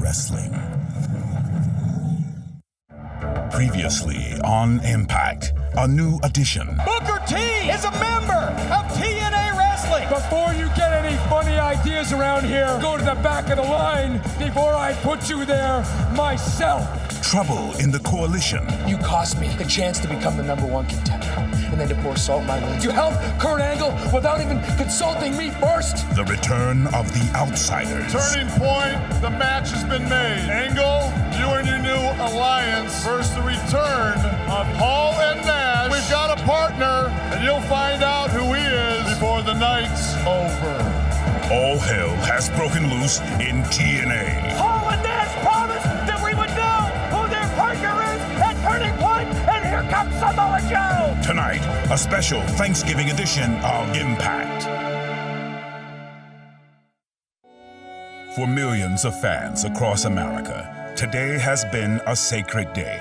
Wrestling. Previously on Impact, a new addition. Booker T is a member of TNA Wrestling. Before you get any funny ideas around here, go to the back of the line before I put you there myself. Trouble in the Coalition. You cost me the chance to become the #1 contender, and then to pour salt in my wounds. You helped Kurt Angle without even consulting me first. The return of the Outsiders. Turning point, the match has been made. Angle, you and your new alliance versus the return of Hall and Nash. We've got a partner, and you'll find out who he is before the night's over. All hell has broken loose in TNA. Hall and Nash promised that we would know who their partner is at Turning Point, and here comes Samoa Joe. Tonight, a special Thanksgiving edition of Impact. For millions of fans across America, today has been a sacred day.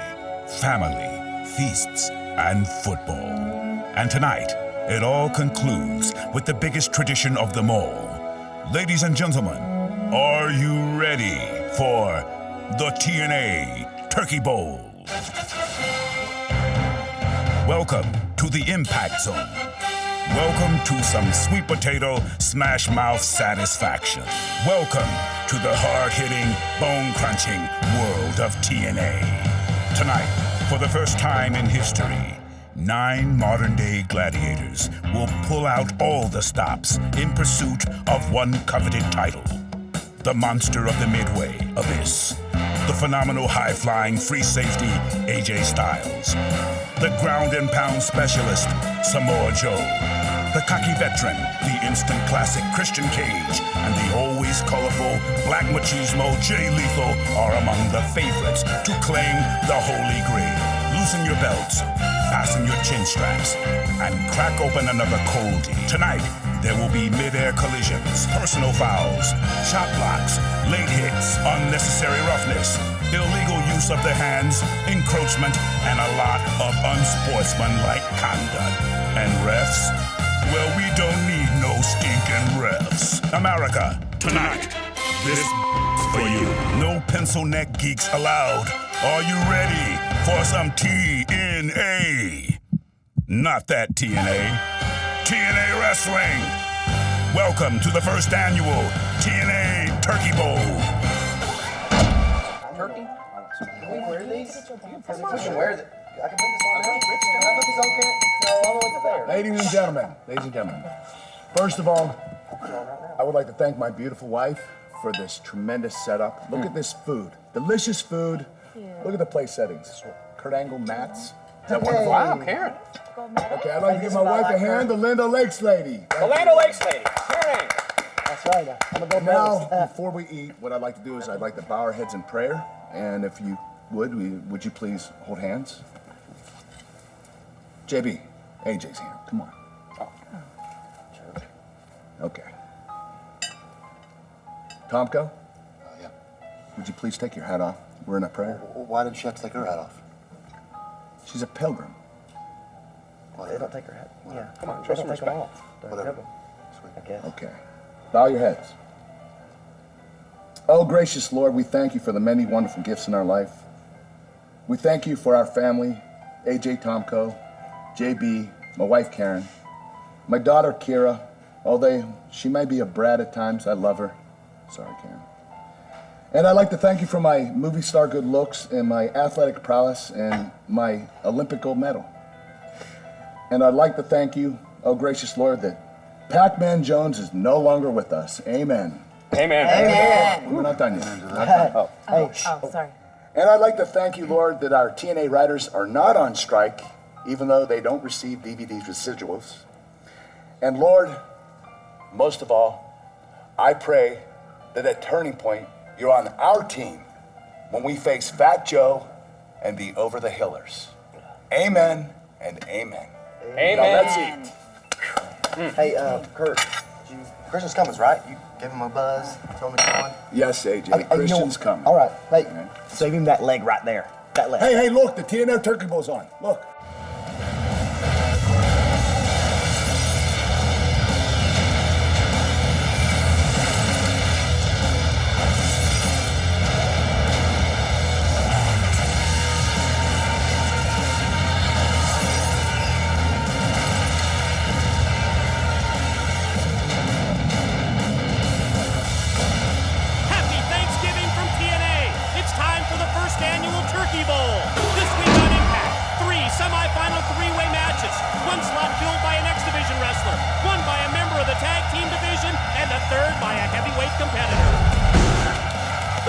Family, feasts, and football. And tonight, it all concludes with the biggest tradition of them all. Ladies and gentlemen, are you ready for the TNA Turkey Bowl? Welcome to the Impact Zone. Welcome to some sweet potato smash mouth satisfaction. Welcome to the hard-hitting, bone-crunching world of TNA. Tonight, for the first time in history, 9 modern-day gladiators will pull out all the stops in pursuit of one coveted title. The monster of the Midway, Abyss. The phenomenal high-flying free safety, AJ Styles. The ground-and-pound specialist, Samoa Joe. The cocky veteran, the instant classic Christian Cage, and the always colorful Black Machismo Jay Lethal are among the favorites to claim the Holy Grail. Loosen your belts, fasten your chin straps, and crack open another coldie. Tonight, there will be mid-air collisions, personal fouls, shot blocks, late hits, unnecessary roughness, illegal use of the hands, encroachment, and a lot of unsportsmanlike conduct. And refs? Well, we don't need no stinking refs. America, tonight, this for you. No pencil neck geeks allowed. Are you ready for some TNA? Not that TNA. TNA Wrestling. Welcome to the first annual TNA Turkey Bowl. Turkey? Can we wear these? We can wear them. I can put this on now. Can I put this on camera? No, I don't want it there. Ladies and gentlemen, first of all, I would like to thank my beautiful wife for this tremendous setup. Look at this food, delicious food. Look at the place settings. Kurt Angle mats. Is that wonderful? Wow, Karen. Okay, I'd like to give my wife a hand, the Linda Lakes lady. The Land O'Lakes lady. Karen. That's right. I'm gonna go Now, before we eat, what I'd like to do is I'd like to bow our heads in prayer, and if you would you please hold hands? JB, AJ's hand, come on. Oh. Okay. Tomko? Yeah. Would you please take your hat off? We're in a prayer. Why did she have to take her hat off? She's a pilgrim. Whatever. They don't take her hat. Yeah, come on. Show some Take respect. them off. Whatever. I guess. Okay. Bow your heads. Oh, gracious Lord, we thank you for the many wonderful gifts in our life. We thank you for our family, AJ Tomko, JB, my wife Karen, my daughter Kira, although she may be a brat at times, I love her. Sorry, Karen. And I'd like to thank you for my movie star good looks and my athletic prowess and my Olympic gold medal. And I'd like to thank you, oh gracious Lord, that Pac-Man Jones is no longer with us. Amen. Amen. We're not done yet. Sorry. And I'd like to thank you, Lord, that our TNA writers are not on strike, even though they don't receive DVD residuals. And Lord, most of all, I pray that at Turning Point, you're on our team when we face Fat Joe and the Over the Hillers. Amen and amen. Amen. Now let's eat. Hey, Kurt, Christian's coming, right? You gave him a buzz, told him to come on. Yes, AJ, Christian's coming. All right. Hey, save him that leg right there. That leg. Hey, look, the TNA Turkey Bowl's on. Look.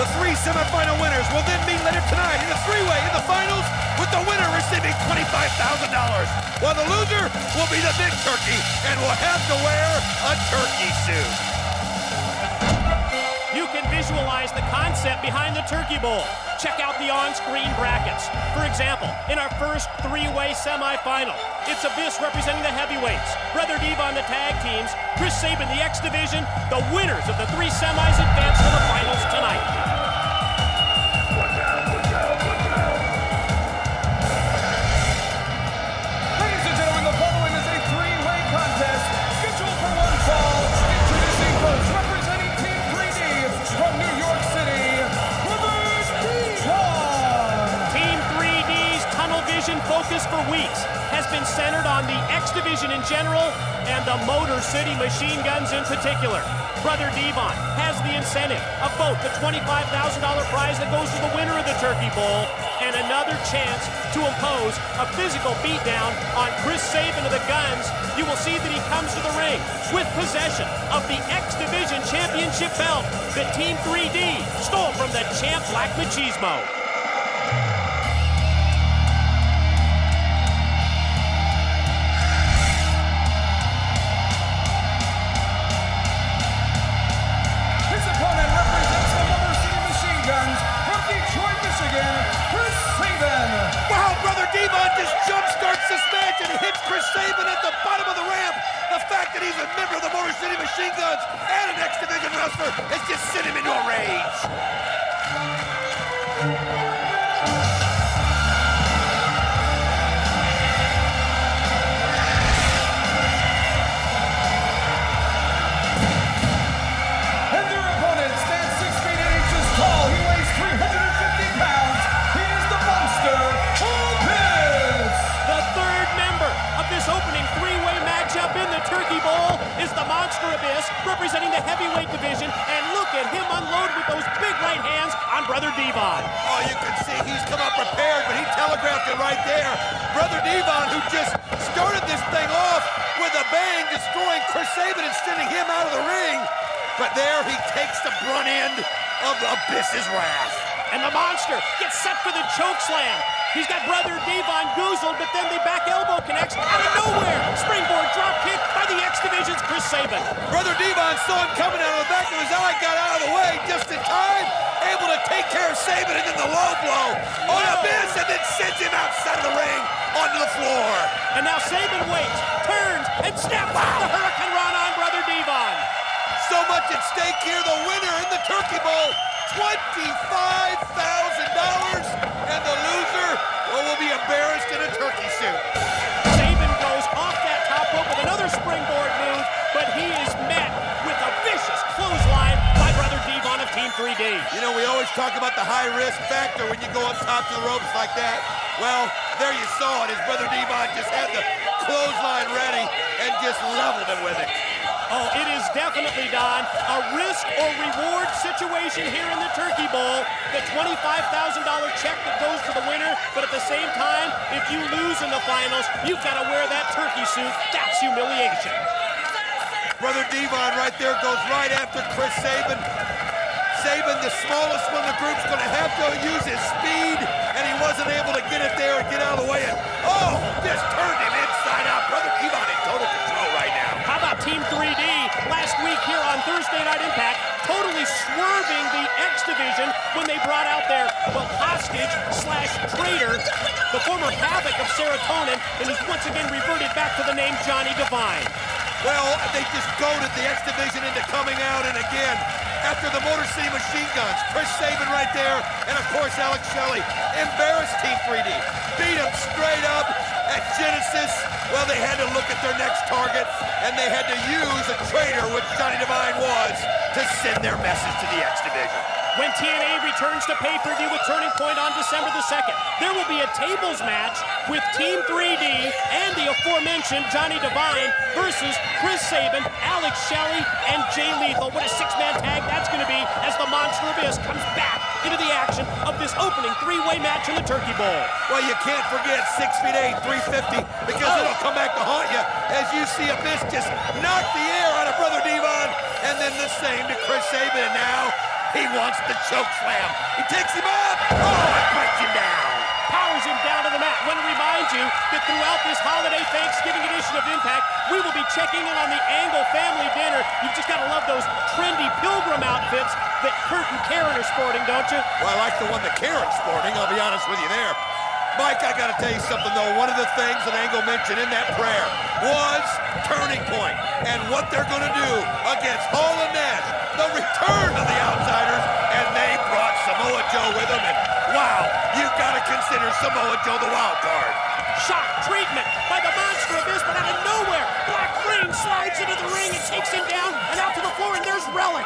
The three semifinal winners will then meet later tonight in a three-way in the finals, with the winner receiving $25,000, while the loser will be the big turkey and will have to wear a turkey suit. You can visualize the concept behind the Turkey Bowl. Check out the on-screen brackets. For example, in our first three-way semifinal, it's Abyss representing the heavyweights, Brother Devon the tag teams, Chris Sabin the X Division. The winners of the three semis advance to the finals tonight. Ladies and gentlemen, the following is a three-way contest scheduled for one fall. Introducing first, representing Team 3D from New York City, Brother Devon. Team 3D's tunnel vision focus for weeks has been centered on the X Division in general and the Motor City Machine Guns in particular. Brother Devon has the incentive of both the $25,000 prize that goes to the winner of the Turkey Bowl and another chance to impose a physical beatdown on Chris Sabin of the Guns. You will see that he comes to the ring with possession of the X Division Championship belt that Team 3D stole from the champ Black Machismo. His opponent represents the Motor City Machine Guns from Detroit, Michigan, Chris Sabin. Wow, Brother Devon just jump-starts this match and hits Chris Sabin at the bottom of the ramp. The fact that he's a member of the Motor City Machine Guns and an X Division wrestler has just sent him into a rage. And their opponent stands 6 feet 8 inches tall. He weighs 350 pounds. He is the monster, Abyss. The third member of this opening three-way matchup in the Turkey Bowl is the Monster Abyss, representing the heavyweight division. And look at him unload with those big right hands on Brother Devon. Oh, you can see he's come up prepared, but he telegraphed it right there. Brother Devon, who just started this thing off with a bang, destroying Chris Sabin and sending him out of the ring. But there he takes the brunt end of Abyss's wrath. And the Monster gets set for the choke slam. He's got Brother Devon goozled, but then the back elbow connects out of nowhere. Springboard drop kick by the X Division's Chris Sabin. Brother Devon saw him coming out of the back of his eye, got out of the way just in time, able to take care of Sabin, and then the low blow on Abyss, and then sends him outside of the ring onto the floor. And now Sabin waits, turns, and snaps off the Hurricane Run on Brother Devon. So much at stake here, the winner in the Turkey Bowl, $25,000, and the loser will be embarrassed in a turkey suit. Sabin goes off that top rope with another springboard move, but he is met with a vicious clothesline by Brother Devon of Team 3D. You know, we always talk about the high-risk factor when you go up top to the ropes like that. Well, there you saw it. His Brother Devon just had the clothesline ready and just leveled him with it. Oh, it is definitely, Don, a risk or reward situation here in the Turkey Bowl. The $25,000 check that goes to the winner, but at the same time, if you lose in the finals, you've got to wear that turkey suit. That's humiliation. Brother Devon right there goes right after Chris Sabin. Sabin, the smallest one in the group, is going to have to use his speed, and he wasn't able to get it there and get out of the way. And, oh, just turned him inside out. Brother Devon in total control right now. How about Team 3D last week here on Thursday Night Impact, totally swerving the X Division when they brought out their, well, hostage/traitor, the former Havoc of Serotonin, and he's once again reverted back to the name Johnny Devine. Well, they just goaded the X Division into coming out, and again, after the Motor City Machine Guns, Chris Sabin right there, and of course Alex Shelley, embarrassed Team 3D, beat them straight up at Genesis. Well, they had to look at their next target, and they had to use a traitor, which Johnny Devine was, to send their message to the X Division. When TNA returns to pay-per-view with Turning Point on December the 2nd, there will be a tables match with Team 3D and the aforementioned Johnny Devine versus Chris Sabin, Alex Shelley, and Jay Lethal. What a six-man tag that's going to be as the Monster Abyss comes back into the action of this opening three-way match in the Turkey Bowl. Well, you can't forget 6'8", 350, because it'll come back to haunt you as you see Abyss just knock the air out of Brother Devon, and then the same to Chris Sabin. And now He wants the choke slam. He takes him up. Oh, it breaks him down. Powers him down to the mat. Want to remind you that throughout this holiday Thanksgiving edition of Impact, we will be checking in on the Angle family dinner. You've just got to love those trendy pilgrim outfits that Kurt and Karen are sporting, don't you? Well, I like the one that Karen's sporting, I'll be honest with you there. Mike, I got to tell you something, though. One of the things that Angle mentioned in that prayer was turning point and what they're going to do against Hall and Nash, the return of the Outsiders, and they brought Samoa Joe with them, and wow, you've got to consider Samoa Joe the wild card. Shock treatment by the Monster Abyss, but out of nowhere, Black Rain slides into the ring and takes him down and out to the floor, and there's Relic.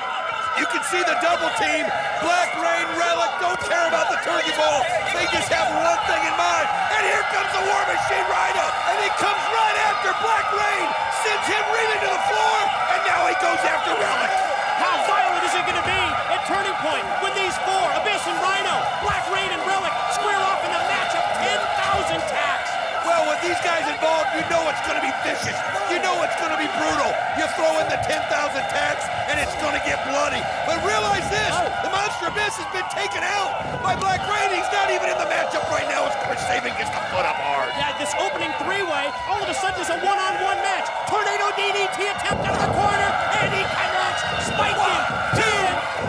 You can see the double team. Black Rain, Relic don't care about the turkey bowl. They just have one thing in mind. And here comes the War Machine Rhino. And he comes right after Black Rain. Sends him reeling to the floor. And now he goes after Relic. How violent is it going to be at Turning Point when these four, Abyss and Rhino, Black Rain and Relic, square off in a match of 10,000 tacks? Well, with these guys involved, you know it's going to be vicious. You know it's going to be brutal. You throw in the 10,000 tacks, and it's going to get bloody. But realize this, the Monster Abyss has been taken out by Black Rain. He's not even in the matchup right now as Chris Sabin gets the foot up hard. Yeah, this opening three-way, all of a sudden is a one-on-one match. Tornado DDT attempt out of the corner, and he connects. Spike him.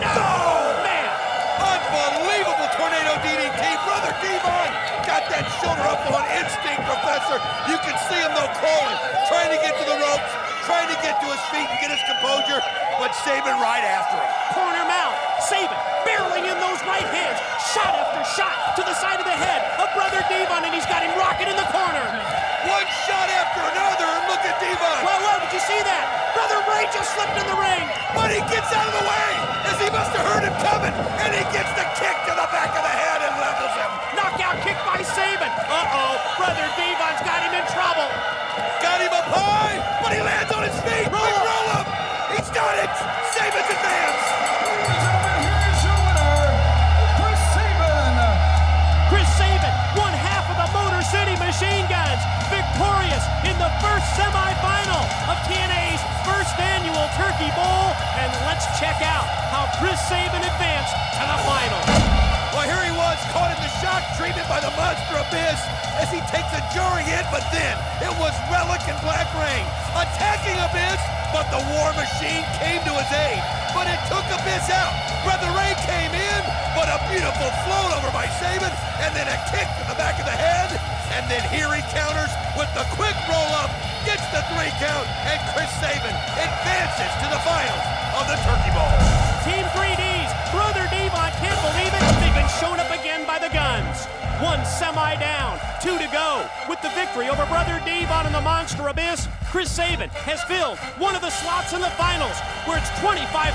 10. No, man. Unbelievable tornado DDT. Brother Devon got that shoulder up on instinct, Professor. You can see him, though, crawling, trying to get to the ropes, trying to get to his feet and get his composure, but Sabin right after him. Corner mount. Sabin barreling in those right hands. Shot after shot to the side of the head of Brother Devon, and he's got him rocking in the corner. One shot after another, and look at Devon. Whoa, did you see that? Brother Ray just slipped in the ring. But he gets out of the way, as he must have heard him coming, and he gets the kick to the back of the head and levels him. Knockout kick by Sabin. Uh-oh, Brother Devon's got him in trouble. Got him up high, but he lands on his feet. Roll up. He's done it. Sabin's advance. Here's your winner, Chris Sabin. Chris Sabin, one half of the Motor City Machine Guns, victorious in the first semifinal of TNA's first annual Turkey Bowl. And let's check out how Chris Sabin advanced to the final. Well, here he was, caught in the shock treatment by the Monster Abyss as he takes a jarring hit, but then it was Relic and Black Rain attacking Abyss, but the War Machine came to his aid. But it took Abyss out. Brother Ray came in, but a beautiful float over by Sabin, and then a kick to the back of the head, and then here he counters with the quick roll-up, gets the 3 count, and Chris Sabin advances to the finals of the Turkey Bowl. Team 3D's Brother Devon can't believe it. They've been shown up again by the Guns. 1 semi down, 2 to go. With the victory over Brother Devon and the Monster Abyss, Chris Sabin has filled one of the slots in the finals, where it's $25,000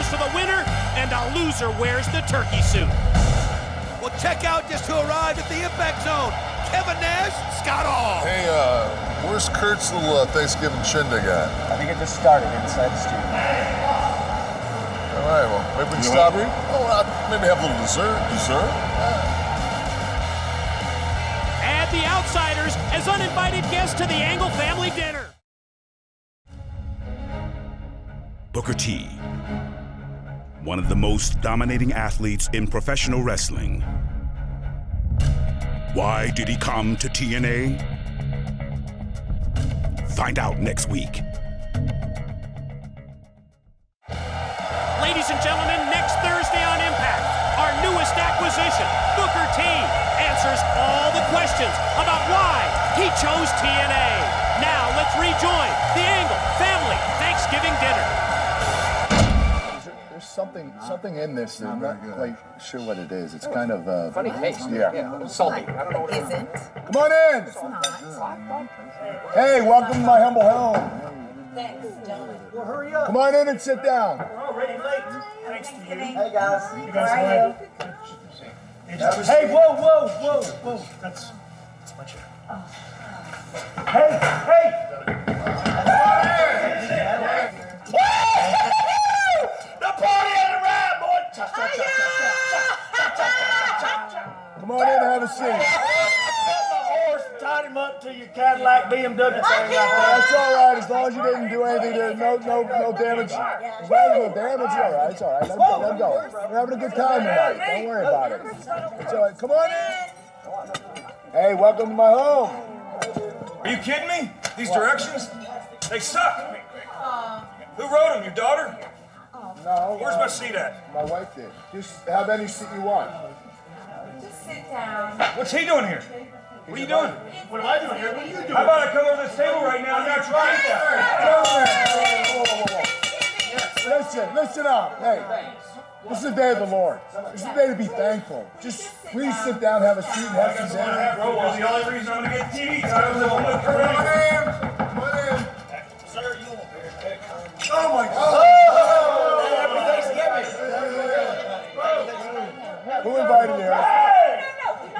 for the winner, and a loser wears the turkey suit. Well, check out just who arrived at the Impact Zone. Kevin Nash, Scott Hall. Hey, where's Kurt's little Thanksgiving shindig at? I think it just started inside the studio. All right, well, maybe we can stop here. Oh, maybe have a little dessert. Add the Outsiders as uninvited guests to the Angle family dinner. Booker T, one of the most dominating athletes in professional wrestling. Why did he come to TNA? Find out next week. Ladies and gentlemen, next Thursday on Impact, our newest acquisition, Booker T, answers all the questions about why he chose TNA. Now let's rejoin the Angle family Thanksgiving dinner. There's something in this. I'm not quite sure what it is. It's kind of Funny taste. Yeah. Salty. I don't know what it is. Come on in. Hey, welcome to my humble home. Thanks, gentlemen. Well, hurry up. Come on in and sit down. We're already late. Thanks to you. Hey, guys. You guys How are ready? Hey, whoa. That's my chair. Hey! The party on the ride, boy! Come on in and have a seat. My horse tied him up to your Cadillac BMW thing. That's all right, as long as you didn't do anything to no damage. As long as no damage, all right, it's all right. Let him go. We're having a good time tonight. Don't worry about it. It's all right. Come on in. Hey, welcome to my home. Are you kidding me? These directions? They suck. Who wrote them? Your daughter? No. Where's my seat at? My wife did. Just have any seat you want. Just sit down. What's he doing here? What are you doing? What am I doing here? What are you doing? How about I come over to this table right now and not try that? Listen up. Hey, this is the day of the Lord. This is the day to be thankful. Just please sit down, have a seat, and have some dinner. Bro, well, the only reason I'm going to get TV titles is I'm with Kurt Angle. Come on in. Sir, you won't. Oh my God. Happy Thanksgiving. Who invited you, Eric?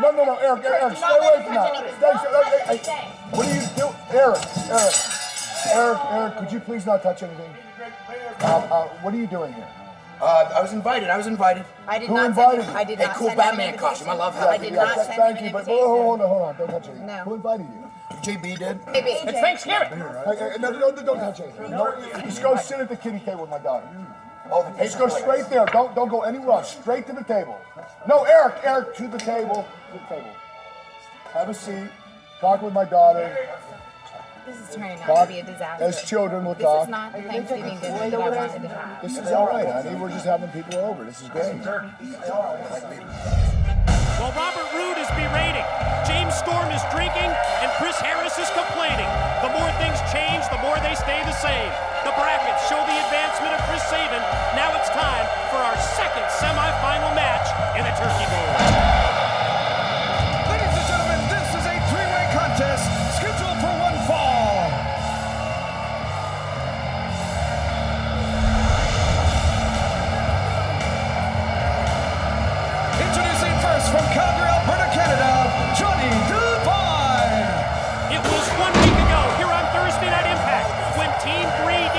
No, Eric, stay away from that. Hey, what are you doing? Eric, could you please not touch anything? What are you doing here? I was invited. I did Who not invited send you? I did Hey, not cool send him an Batman invitation. costume. I love I that. did not send him Thank an you, but invitation. hold on, don't touch anything. No. Who invited you? JB did. It's Thanksgiving. No, don't touch anything. No, just go sit at the kiddie table with my daughter. Oh, the Just go straight there. Don't go anywhere else. Straight to the table. No, Eric, to the table. Have a seat. Talk with my daughter. This is turning out to be a disaster. As children, we'll This talk. is not the Thanksgiving dinner that I wanted to have. This is all right, honey. We're just having people over. This is great. Well, Robert Roode is berating, James Storm is drinking, and Chris Harris is complaining. The more things change, the more they stay the same. The brackets show the advancement of Chris Sabin. Now it's time for our second semifinal match in the Turkey Bowl. Ladies and gentlemen, this is a three-way contest scheduled for one fall. Introducing first from Calgary, Alberta, Canada, Johnny Devine. It was 1 week ago here on Thursday Night Impact when Team 3D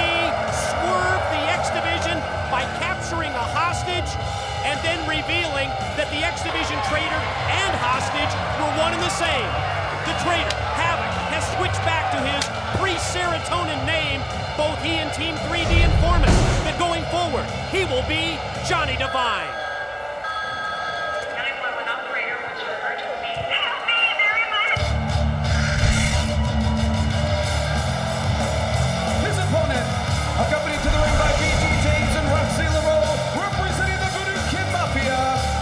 swerved the X Division by capturing a hostage and then revealing that the X Division traitor and hostage were one and the same. The traitor, Havoc, has switched back to his pre-serotonin name. Both he and Team 3D inform us that going forward, he will be Johnny Devine. His opponent, accompanied to the ring by BG James and Roxy LaRoe, representing the Voodoo Kid Mafia,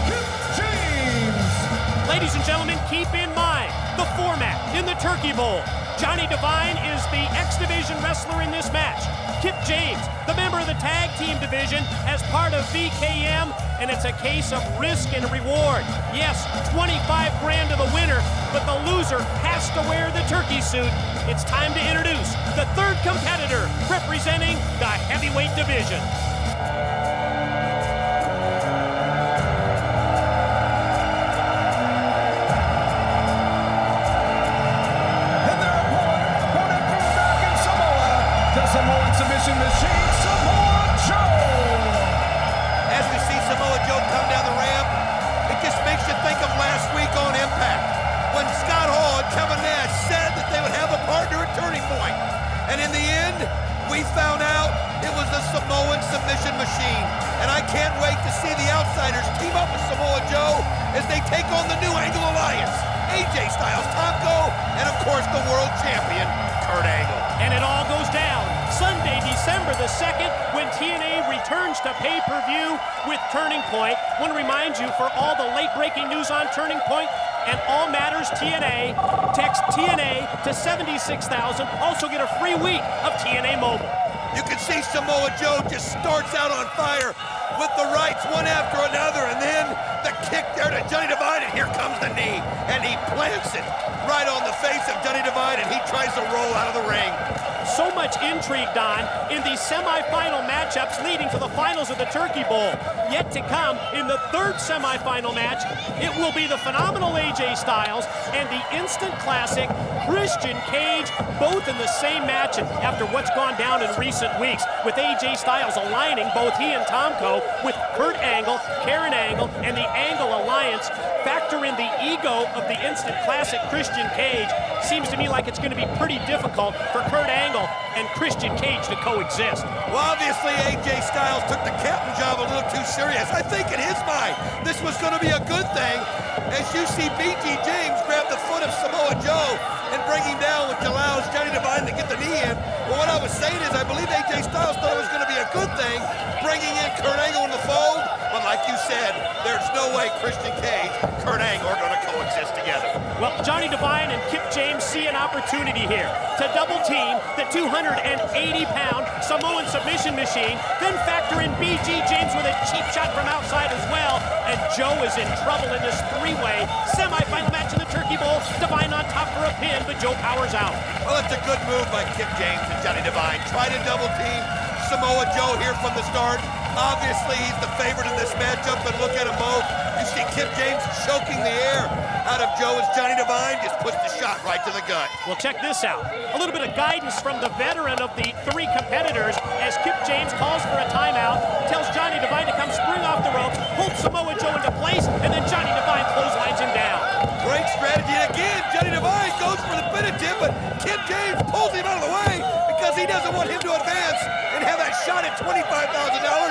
Kip James. Ladies and gentlemen, keep in mind the format in the Turkey Bowl. Johnny Devine is the X Division wrestler in this match. Kip James, the member of the tag team division, as part of VKM, and it's a case of risk and reward. Yes, 25 grand to the winner, but the loser has to wear the turkey suit. It's time to introduce the third competitor representing the heavyweight division. Samoan submission machine, Samoa Joe. As we see Samoa Joe come down the ramp, it just makes you think of last week on Impact when Scott Hall and Kevin Nash said that they would have a partner at Turning Point. And in the end, we found out it was the Samoan submission machine. And I can't wait to see the Outsiders team up with Samoa Joe as they take on the New Angle Alliance. AJ Styles, Tomko, and of course the world champion, Kurt Angle. And it all goes down Sunday, December the 2nd, when TNA returns to pay-per-view with Turning Point. I want to remind you, for all the late-breaking news on Turning Point and all matters TNA, text TNA to 76,000. Also get a free week of TNA Mobile. You can see Samoa Joe just starts out on fire with the rights one after another, and then the kick there to Johnny Devine, and here comes the knee, and he plants it right on the face of Johnny Devine, and he tries to roll out of the ring. So much intrigue, Don, in these semifinal matchups leading to the finals of the Turkey Bowl. Yet to come, in the third semifinal match, it will be the phenomenal AJ Styles and the instant classic Christian Cage, both in the same match. And after what's gone down in recent weeks, with AJ Styles aligning both he and Tomko with Kurt Angle, Karen Angle, and the Angle Alliance, factor in the ego of the instant classic Christian Cage, seems to me like it's going to be pretty difficult for Kurt Angle and Christian Cage to coexist. Well, obviously, AJ Styles took the captain job a little too serious. I think in his mind, this was going to be a good thing. As you see BG James grab the foot of Samoa Joe and bring him down, which allows Johnny Devine to get the knee in. But what I was saying is I believe AJ Styles thought it was going to be a good thing, bringing in Kurt Angle in the fold. But like you said, there's no way Christian Cage, Kurt Angle are going to coexist together. Well, Johnny Devine and Kip James see an opportunity here to double team the 280-pound Samoan submission machine, then factor in BG James with a cheap shot from outside as well. And Joe is in trouble in this three-way semifinal match in the Turkey Bowl. Devine on top for a pin, but Joe powers out. Well, it's a good move by Kip James and Johnny Devine. Try to double team Samoa Joe here from the start. Obviously, he's the favorite in this matchup, but look at them both. You see Kip James choking the air out of Joe as Johnny Devine just puts the shot right to the gut. Well, check this out. A little bit of guidance from the veteran of the three competitors as Kip James calls for a timeout, tells Johnny Devine to come spring off the ropes, hold Samoa Joe into place, and then Johnny Devine clotheslines him down. Great strategy. And again, Johnny Devine goes for the penitent, but Kip James pulls him out of the way because he doesn't want him to advance and have that shot at $25,000.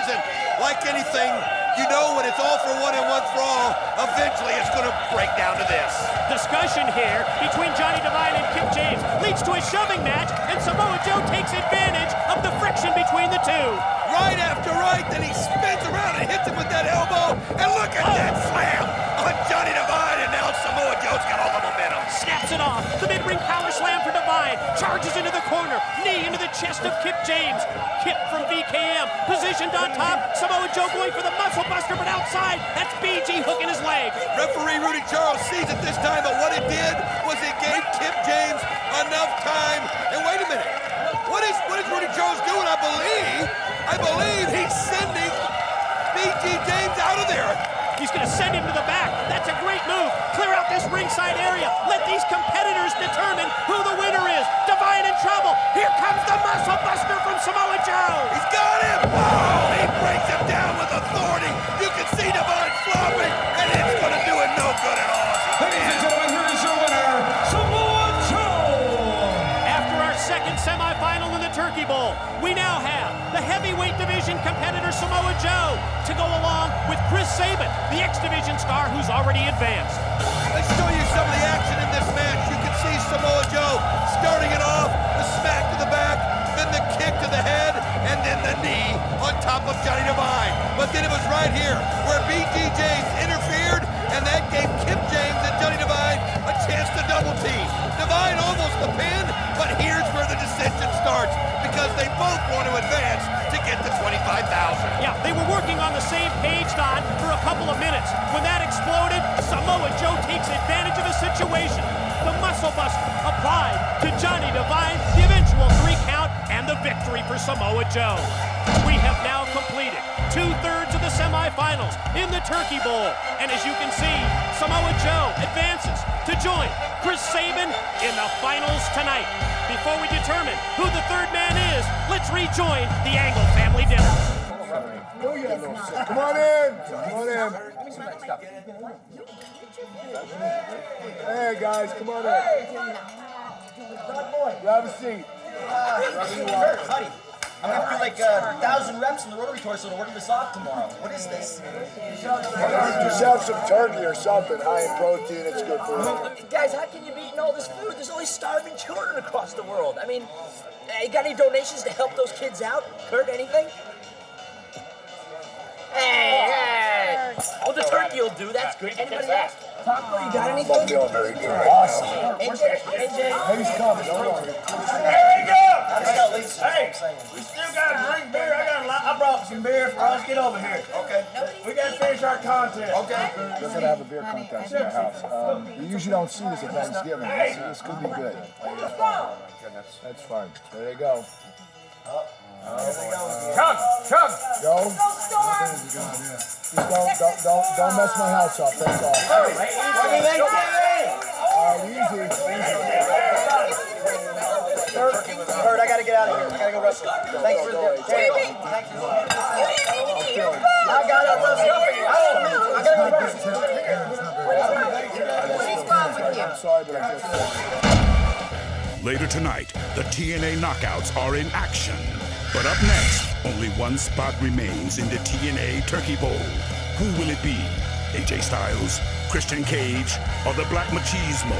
And like anything, you know when it's all for one and one for all, eventually it's going to break down to this. Discussion here between Johnny Devine and Kip James leads to a shoving match, and Samoa Joe takes advantage of the friction between the two. Right after right, then he spins around and hits him with that elbow, and look at that slam on Johnny Devine, and now Samoa Joe's got all the momentum. Snaps it off. The mid-ring power slam for Devine. Charges into the corner. Knee into the chest of Kip James. Kip from VKM. Positioned on top. Samoa Joe going for the muscle buster, but outside. That's BG hooking his leg. Referee Rudy Charles sees it this time, but what it did was it gave Kip James enough time. And wait a minute. What is Rudy Charles doing? I believe he's sending BG James out of there. He's going to send him to the back. That's a great move. Clear out this ringside area. Let these competitors determine who the winner is. Devine in trouble. Here comes the muscle buster from Samoa Joe. He's got him. Oh, he breaks him down with authority. You can see Devine flopping, and it's going to do it no good at all. Ladies and gentlemen, here is your winner, Samoa Joe. After our second semifinal in the Turkey Bowl, we now have the heavyweight division competitor Samoa Joe to go along with Chris Sabin, the X Division star who's already advanced. Let's show you some of the action in this match. You can see Samoa Joe starting it off, the smack to the back, then the kick to the head, and then the knee on top of Johnny Devine. But then it was right here where BG James interfered, and that gave Kip James and Johnny Devine a chance to double team. Devine almost the pin, but here's where the dissension starts because they both want to advance to get to $25,000. Yeah, they were working on the same page, Don, for a couple of minutes. When that exploded, Samoa Joe takes advantage of a situation. The muscle buster applied to Johnny Devine, the eventual 3 count, and the victory for Samoa Joe. We have now completed 2/3 of the semifinals in the Turkey Bowl. And as you can see, Samoa Joe advances to join Chris Sabin in the finals tonight. Before we determine who the third man is, let's rejoin the Angle family dinner. Come on in. Come on in. Hey, guys, come on in. Grab a seat. Kurt, buddy. I'm gonna do like 1,000 reps in the rotary torso to work this off tomorrow. What is this? Just have some turkey or something. High in protein, it's good for you. Guys, how can you be eating all this food? There's only starving children across the world. I mean, you got any donations to help those kids out? Kurt, anything? Hey! Well, the turkey will do. That's good. Anybody else? Taco, you got anything? I'm feeling very good. Awesome. AJ? He's coming, don't worry. There you go! Hey, we still got to drink beer. I brought some beer for us. Get over here. Okay. We got to finish our contest. Okay. We're going to have a beer contest in our house. You usually don't see this at Thanksgiving. This could be good. That's fine. There you go. Chug! Go. Just don't mess my house up. That's all. Easy. Kurt, I gotta get out of here. I gotta go wrestle. Thanks for the I gotta wrestle. I gotta go wrestle. She's gone with you. sorry, but I feel sorry. Later tonight, the TNA Knockouts are in action. But up next, only one spot remains in the TNA Turkey Bowl. Who will it be? AJ Styles, Christian Cage, or the Black Machismo,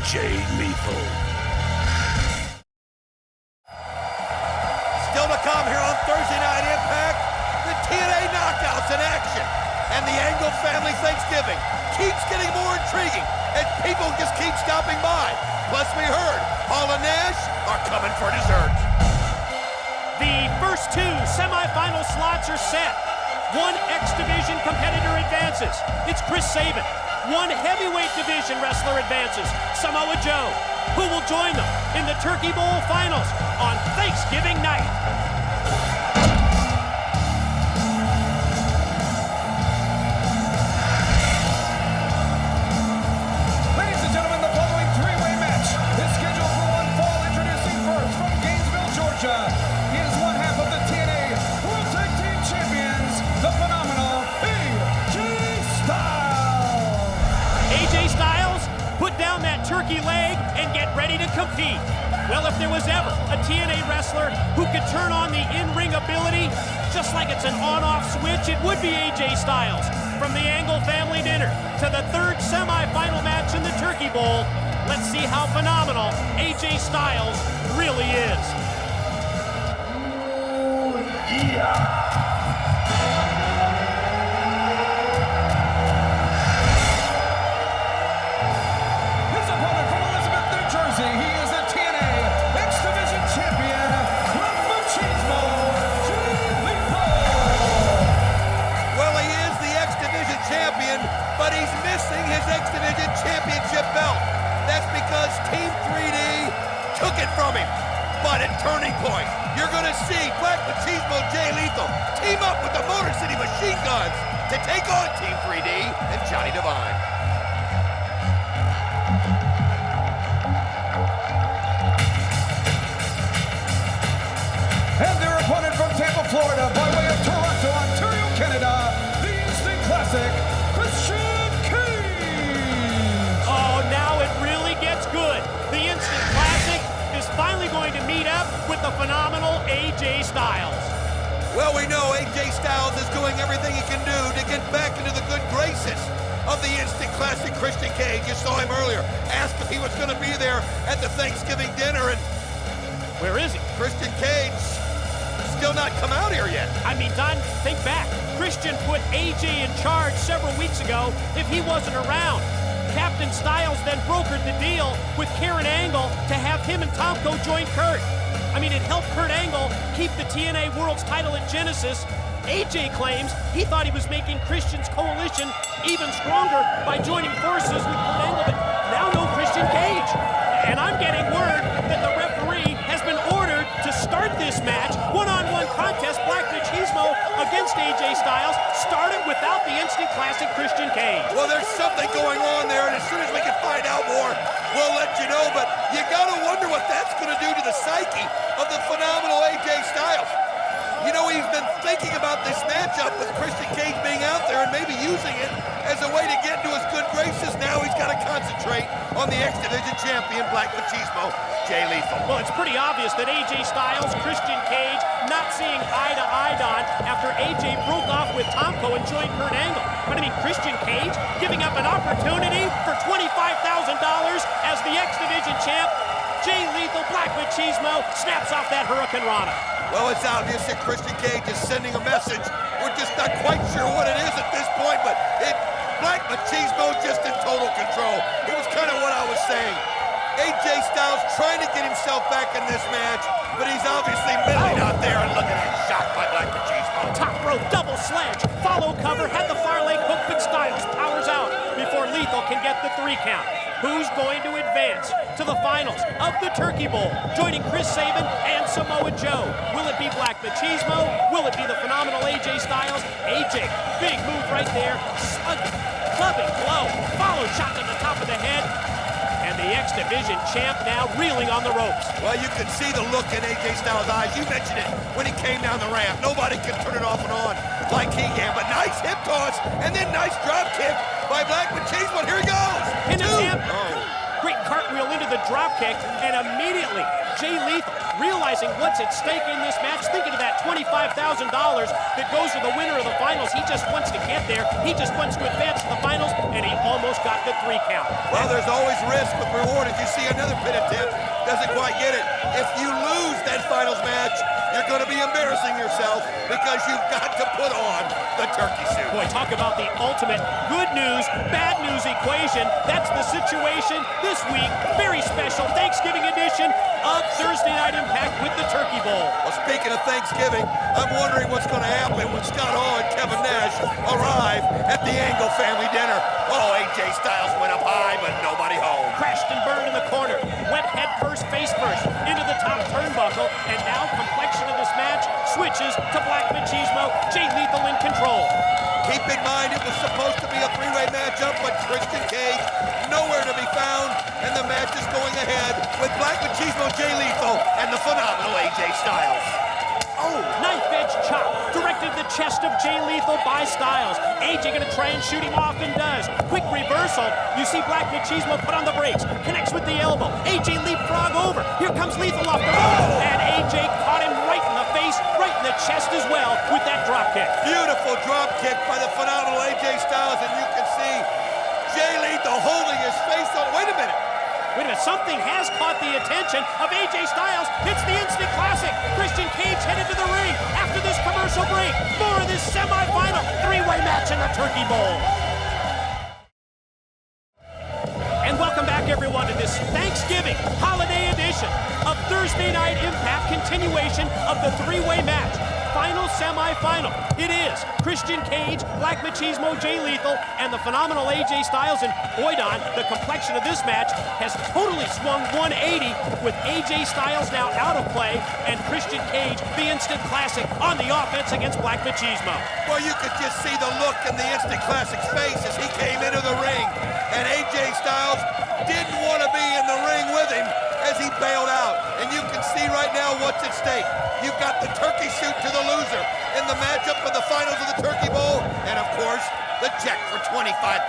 Jay Lethal? Still to come here on Thursday Night Impact, the TNA Knockouts in action. And the Angle family Thanksgiving keeps getting more intriguing as people just keep stopping by. Plus we heard Hall and Nash are coming for dessert. The first two semifinal slots are set. One X Division competitor advances. It's Chris Sabin. One heavyweight division wrestler advances, Samoa Joe. Who will join them in the Turkey Bowl finals on Thanksgiving night? Ladies and gentlemen, the following three-way match is scheduled for one fall. Introducing first from Gainesville, Georgia. He is one half of the TNA World Tag Team Champions, the phenomenal AJ Styles. AJ Styles, put down that turkey leg and get ready to compete. Well, if there was ever a TNA wrestler who could turn on the in-ring ability just like it's an on-off switch, it would be AJ Styles. From the Angle family dinner to the third semi-final match in the Turkey Bowl, let's see how phenomenal AJ Styles really is. His opponent from Elizabeth, New Jersey, he is the TNA X Division Champion, Black Machismo, Jay Lethal. Well, he is the X Division champion, but he's missing his X Division championship belt. That's because Team 3D took it from him. But at Turning Point, you're going to see Black Machismo Jay Lethal team up with the Motor City Machine Guns to take on Team 3D and Johnny Devine. And their opponent from Tampa, Florida, by way of Toronto, Ontario, Canada, the Instant Classic, Christian Cage. Oh, now it really gets good. The Instant Classic is finally going to meet up with the phenomenal AJ Styles. Well, we know AJ Styles is doing everything he can do to get back into the good graces of the Instant Classic Christian Cage. You saw him earlier. Asked if he was going to be there at the Thanksgiving dinner, and where is he? Christian Cage still not come out here yet. I mean, Don, think back. Christian put AJ in charge several weeks ago if he wasn't around. Captain Styles then brokered the deal with Karen Angle to have him and Tomko join Kurt. I mean, it helped Kurt Angle keep the TNA World's title at Genesis. AJ claims he thought he was making Christian's coalition even stronger by joining forces with Kurt Angle, but now no Christian Cage. And I'm getting word that the referee has been ordered to start this match, one-on-one contest, Black Machismo against AJ Styles, started without the Instant Classic Christian Cage. Well, there's something going on there, and as soon as we can find out more, we'll let you know, but you gotta wonder what that's gonna do to the psyche of the phenomenal AJ Styles. You know, he's been thinking about this matchup with Christian Cage being out there and maybe using it as a way to get into his good graces. Now he's got to concentrate on the X Division champion, Black Machismo, Jay Lethal. Well, it's pretty obvious that AJ Styles, Christian Cage, not seeing eye to eye, Don, after AJ broke off with Tomko and joined Kurt Angle. But I mean, Christian Cage giving up an opportunity for $25,000 as the X Division champ. Jay Lethal, Black Machismo, snaps off that Hurricane Rana. Well, it's obvious that Christian Cage is sending a message. We're just not quite sure what it is at this point, but Black Machismo just in total control. It was kind of what I was saying. AJ Styles trying to get himself back in this match, but he's obviously middling out there, and look at him, shot by Black Machismo. Top rope double sledge, follow cover, had the far leg hook, but Styles powers out before Lethal can get the 3 count. Who's going to advance to the finals of the Turkey Bowl, joining Chris Sabin and Samoa Joe? Will it be Black Machismo? Will it be the phenomenal AJ Styles? AJ, big move right there, slugging, clubbing blow, followed shot to the top of the head, and the X Division champ now reeling on the ropes. Well, you can see the look in AJ Styles' eyes. You mentioned it when he came down the ramp. Nobody can turn it off and on like he can. But nice hip toss and then nice drop kick by Black Machismo. Here he goes. Pin attempt. Great cartwheel into the drop kick, and immediately Jay Lethal, realizing what's at stake in this match, thinking of that $25,000 that goes to the winner of the finals. He just wants to get there. He just wants to advance to the finals, and he almost got the 3 count. Well, there's always risk with reward. If you see another pin attempt, doesn't quite get it. If you lose that finals match, you're going to be embarrassing yourself because you've got to put on the turkey suit. Boy, talk about the ultimate good news, bad news equation. That's the situation this week. Very special Thanksgiving edition of Thursday Night Impact with the Turkey Bowl. Well, speaking of Thanksgiving, I'm wondering what's going to happen when Scott Hall and Kevin Nash arrive at the Angle family dinner. Oh, AJ Styles went up high, but nobody home. Crashed and burned in the corner. Went head first, face first, into the top turnbuckle, and now complexion of this match switches to Black Machismo. Jay Lethal in control. Keep in mind it was supposed to be a 3-way matchup, but Christian Cage nowhere to be found, and the match is going ahead with Black Machismo, Jay Lethal, and the phenomenal AJ Styles. Oh, knife edge chop directed to the chest of Jay Lethal by Styles. AJ gonna try and shoot him off and does. Quick reversal. You see Black Machismo put on the brakes, connects with the elbow. AJ leapfrog over. Here comes Lethal off the rope, and AJ caught him right in the face, right in the chest as well with that drop kick. Beautiful drop kick by the phenomenal AJ Styles, and you can see Jay Lethal holding his face on. Wait a minute. Something has caught the attention of AJ Styles. It's the instant classic. Christian Cage headed to the ring after this commercial break. More of this semifinal 3-way match in the Turkey Bowl. And welcome back, everyone, to this Thanksgiving holiday edition of Thursday Night Impact, continuation of the 3-way match. Final semi-final. It is Christian Cage, Black Machismo, Jay Lethal, and the phenomenal AJ Styles. And Oidon, the complexion of this match has totally swung 180 with AJ Styles now out of play and Christian Cage, the instant classic, on the offense against Black Machismo. Well, you could just see the look in the instant classic's face as he came into the ring. And AJ Styles didn't want to be in the ring with him as he bailed out. And you can see right now what's at stake. You've got the turkey suit to the loser in the matchup of the finals of the Turkey Bowl, and of course, the check for $25,000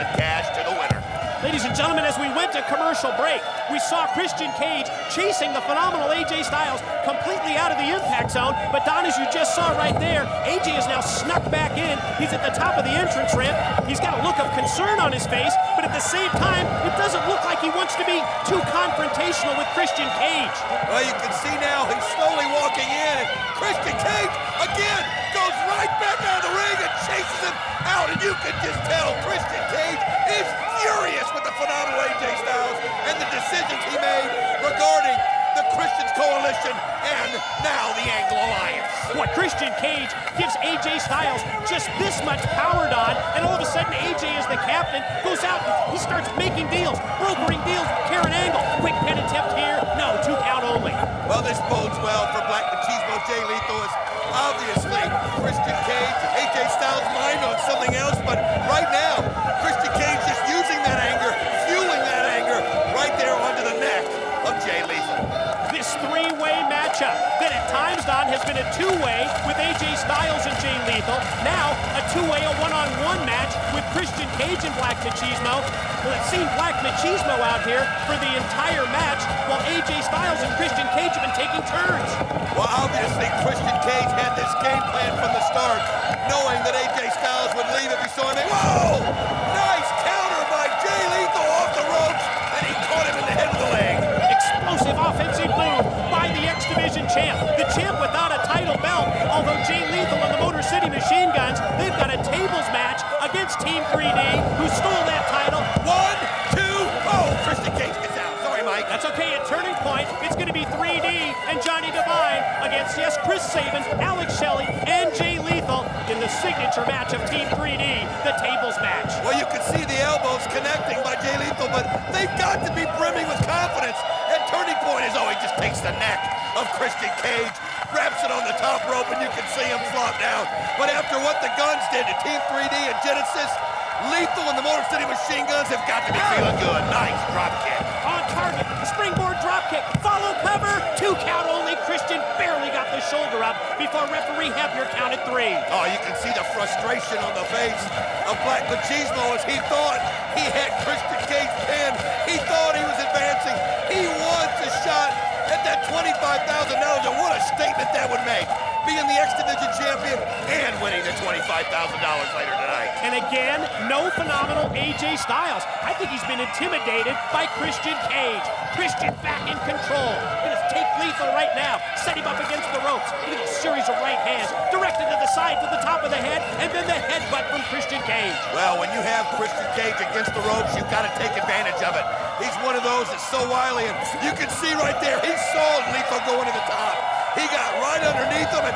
in cash to the winner. Ladies and gentlemen, as we went to commercial break, we saw Christian Cage chasing the phenomenal AJ Styles completely out of the impact zone. But Don, as you just saw right there, AJ is now snuck back in. He's at the top of the entrance ramp. He's got a look of concern on his face, but at the same time, it doesn't look like he wants to be too confrontational with Christian Cage. Well, you can see now he's slowly walking in, and Christian Cage, again, goes right back out of the ring and chases him out. And you can just tell Christian Cage is furious with the phenomenal AJ Styles and the decisions he made regarding the Christians Coalition and now the Angle Alliance. What Christian Cage gives AJ Styles just this much power, Don, and all of a sudden AJ is the captain, goes out and he starts making deals, brokering deals with Karen Angle. Quick pin attempt here, no, 2 count only. Well, this bodes well for Black Machismo, Jay Lethal. Is obviously Christian Cage, AJ Styles' mind on something else, but right now, Christian Cage just using that anger, fueling that anger right there onto the neck of Jay Lethal. This 3-way matchup that at times, Don, has been a 2-way with AJ Styles and Jay Lethal. Now, a 2-way, a 1-on-1 match with Christian Cage and Black Machismo. Well, it's seen Black Machismo out here for the entire match, while AJ Styles and Christian Cage have been taking turns. Well, obviously, Christian Cage had this game plan from the start, knowing that AJ Styles would leave if he saw him. Whoa! Nice counter by Jay Lethal off the ropes, and he caught him in the head with the leg. Explosive offensive move by the X Division champ. The champ without a title belt, although Jay Lethal and the Motor City Machine Guns, they've got a tables match against Team 3D, who stole that title. 1, 2, oh, Christian Cage gets out. Sorry, Mike. That's okay, at Turning Point, it's going to be 3D and Johnny Devine against, yes, Chris Sabin, Alex Shelley, and Jay Lethal in the signature match of Team 3D, the tables match. Well, you can see the elbows connecting by Jay Lethal, but they've got to be brimming with confidence. At Turning Point, as he just takes the neck of Christian Cage, wraps it on the top rope, and you can see him flop down. But after what the Guns did to Team 3D and Genesis, Lethal and the Motor City Machine Guns have got to be feeling good. Nice drop kick. On target, springboard dropkick, follow cover, 2 count only. Christian barely got the shoulder up before referee Hebner counted 3. Oh, you can see the frustration on the face of Black Machismo as he thought he had Christian Cage pinned. He thought he was advancing. He wants a shot at that $25,000, and what a statement that would make, being the X Division champion and winning the $25,000 later tonight. And again, no phenomenal AJ Styles. I think he's been intimidated by Christian Cage. Christian back in control. Gonna take Lethal right now, set him up against the ropes. Look at a series of right hands, directed to the side, to the top of the head, and then the headbutt from Christian Cage. Well, when you have Christian Cage against the ropes, you've got to take advantage of it. He's one of those that's so wily, and you can see right there, he saw Lethal going to the top. He got right underneath him, and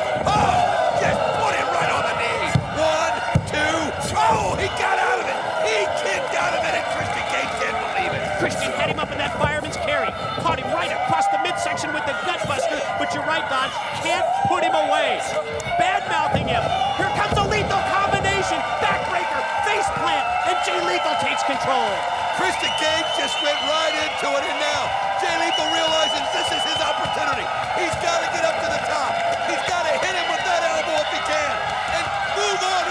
just put him right on the knee. 1, 2, he got out of it. He kicked out of it, and Christian Cage can't believe it. Christian had him up in that fireman's carry, caught him right across the midsection with the gutbuster, but you're right, Don, can't put him away. Bad-mouthing him. Here comes a lethal combination, backbreaker, face plant, and Jay Lethal takes control. Christian Cage just went right into it, and now Jay Lethal realizes this is his opportunity. He's got to get up to the top. He's got to hit him with that elbow if he can, and move on.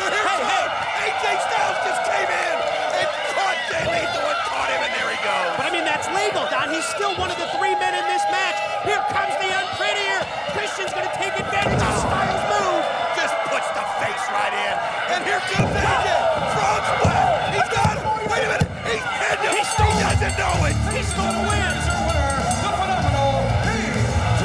AJ Styles just came in and caught Jay Lethal and caught him, and there he goes. But I mean, that's legal, Don. He's still one of the 3 men in this match. Here comes the unprettier. Christian's going to take advantage of Styles' move. Just puts the face right in, and here comes AJ. Frog splash. He's got him. Wait a minute. He's pinned him. He doesn't know it. He stole the win. The phenomenal AJ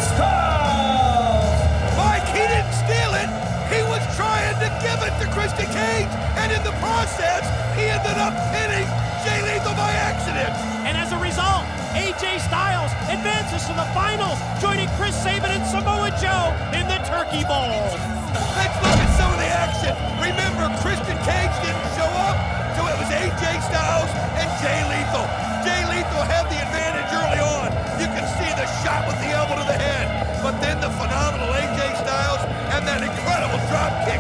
Styles. Mike, he didn't steal it. He was trying to give it to Christian Cage, and in the process, he ended up pinning Jay Lethal by accident. And as a result, AJ Styles advances to the finals, joining Chris Sabin and Samoa Joe in the Turkey Bowl. Let's look at some of the action. Remember, Christian Cage didn't show up, so it was AJ Styles and Jay Lethal. Jay Lethal had the advantage early on. You can see the shot with the elbow to the head, but then the phenomenal AJ Styles and that incredible drop kick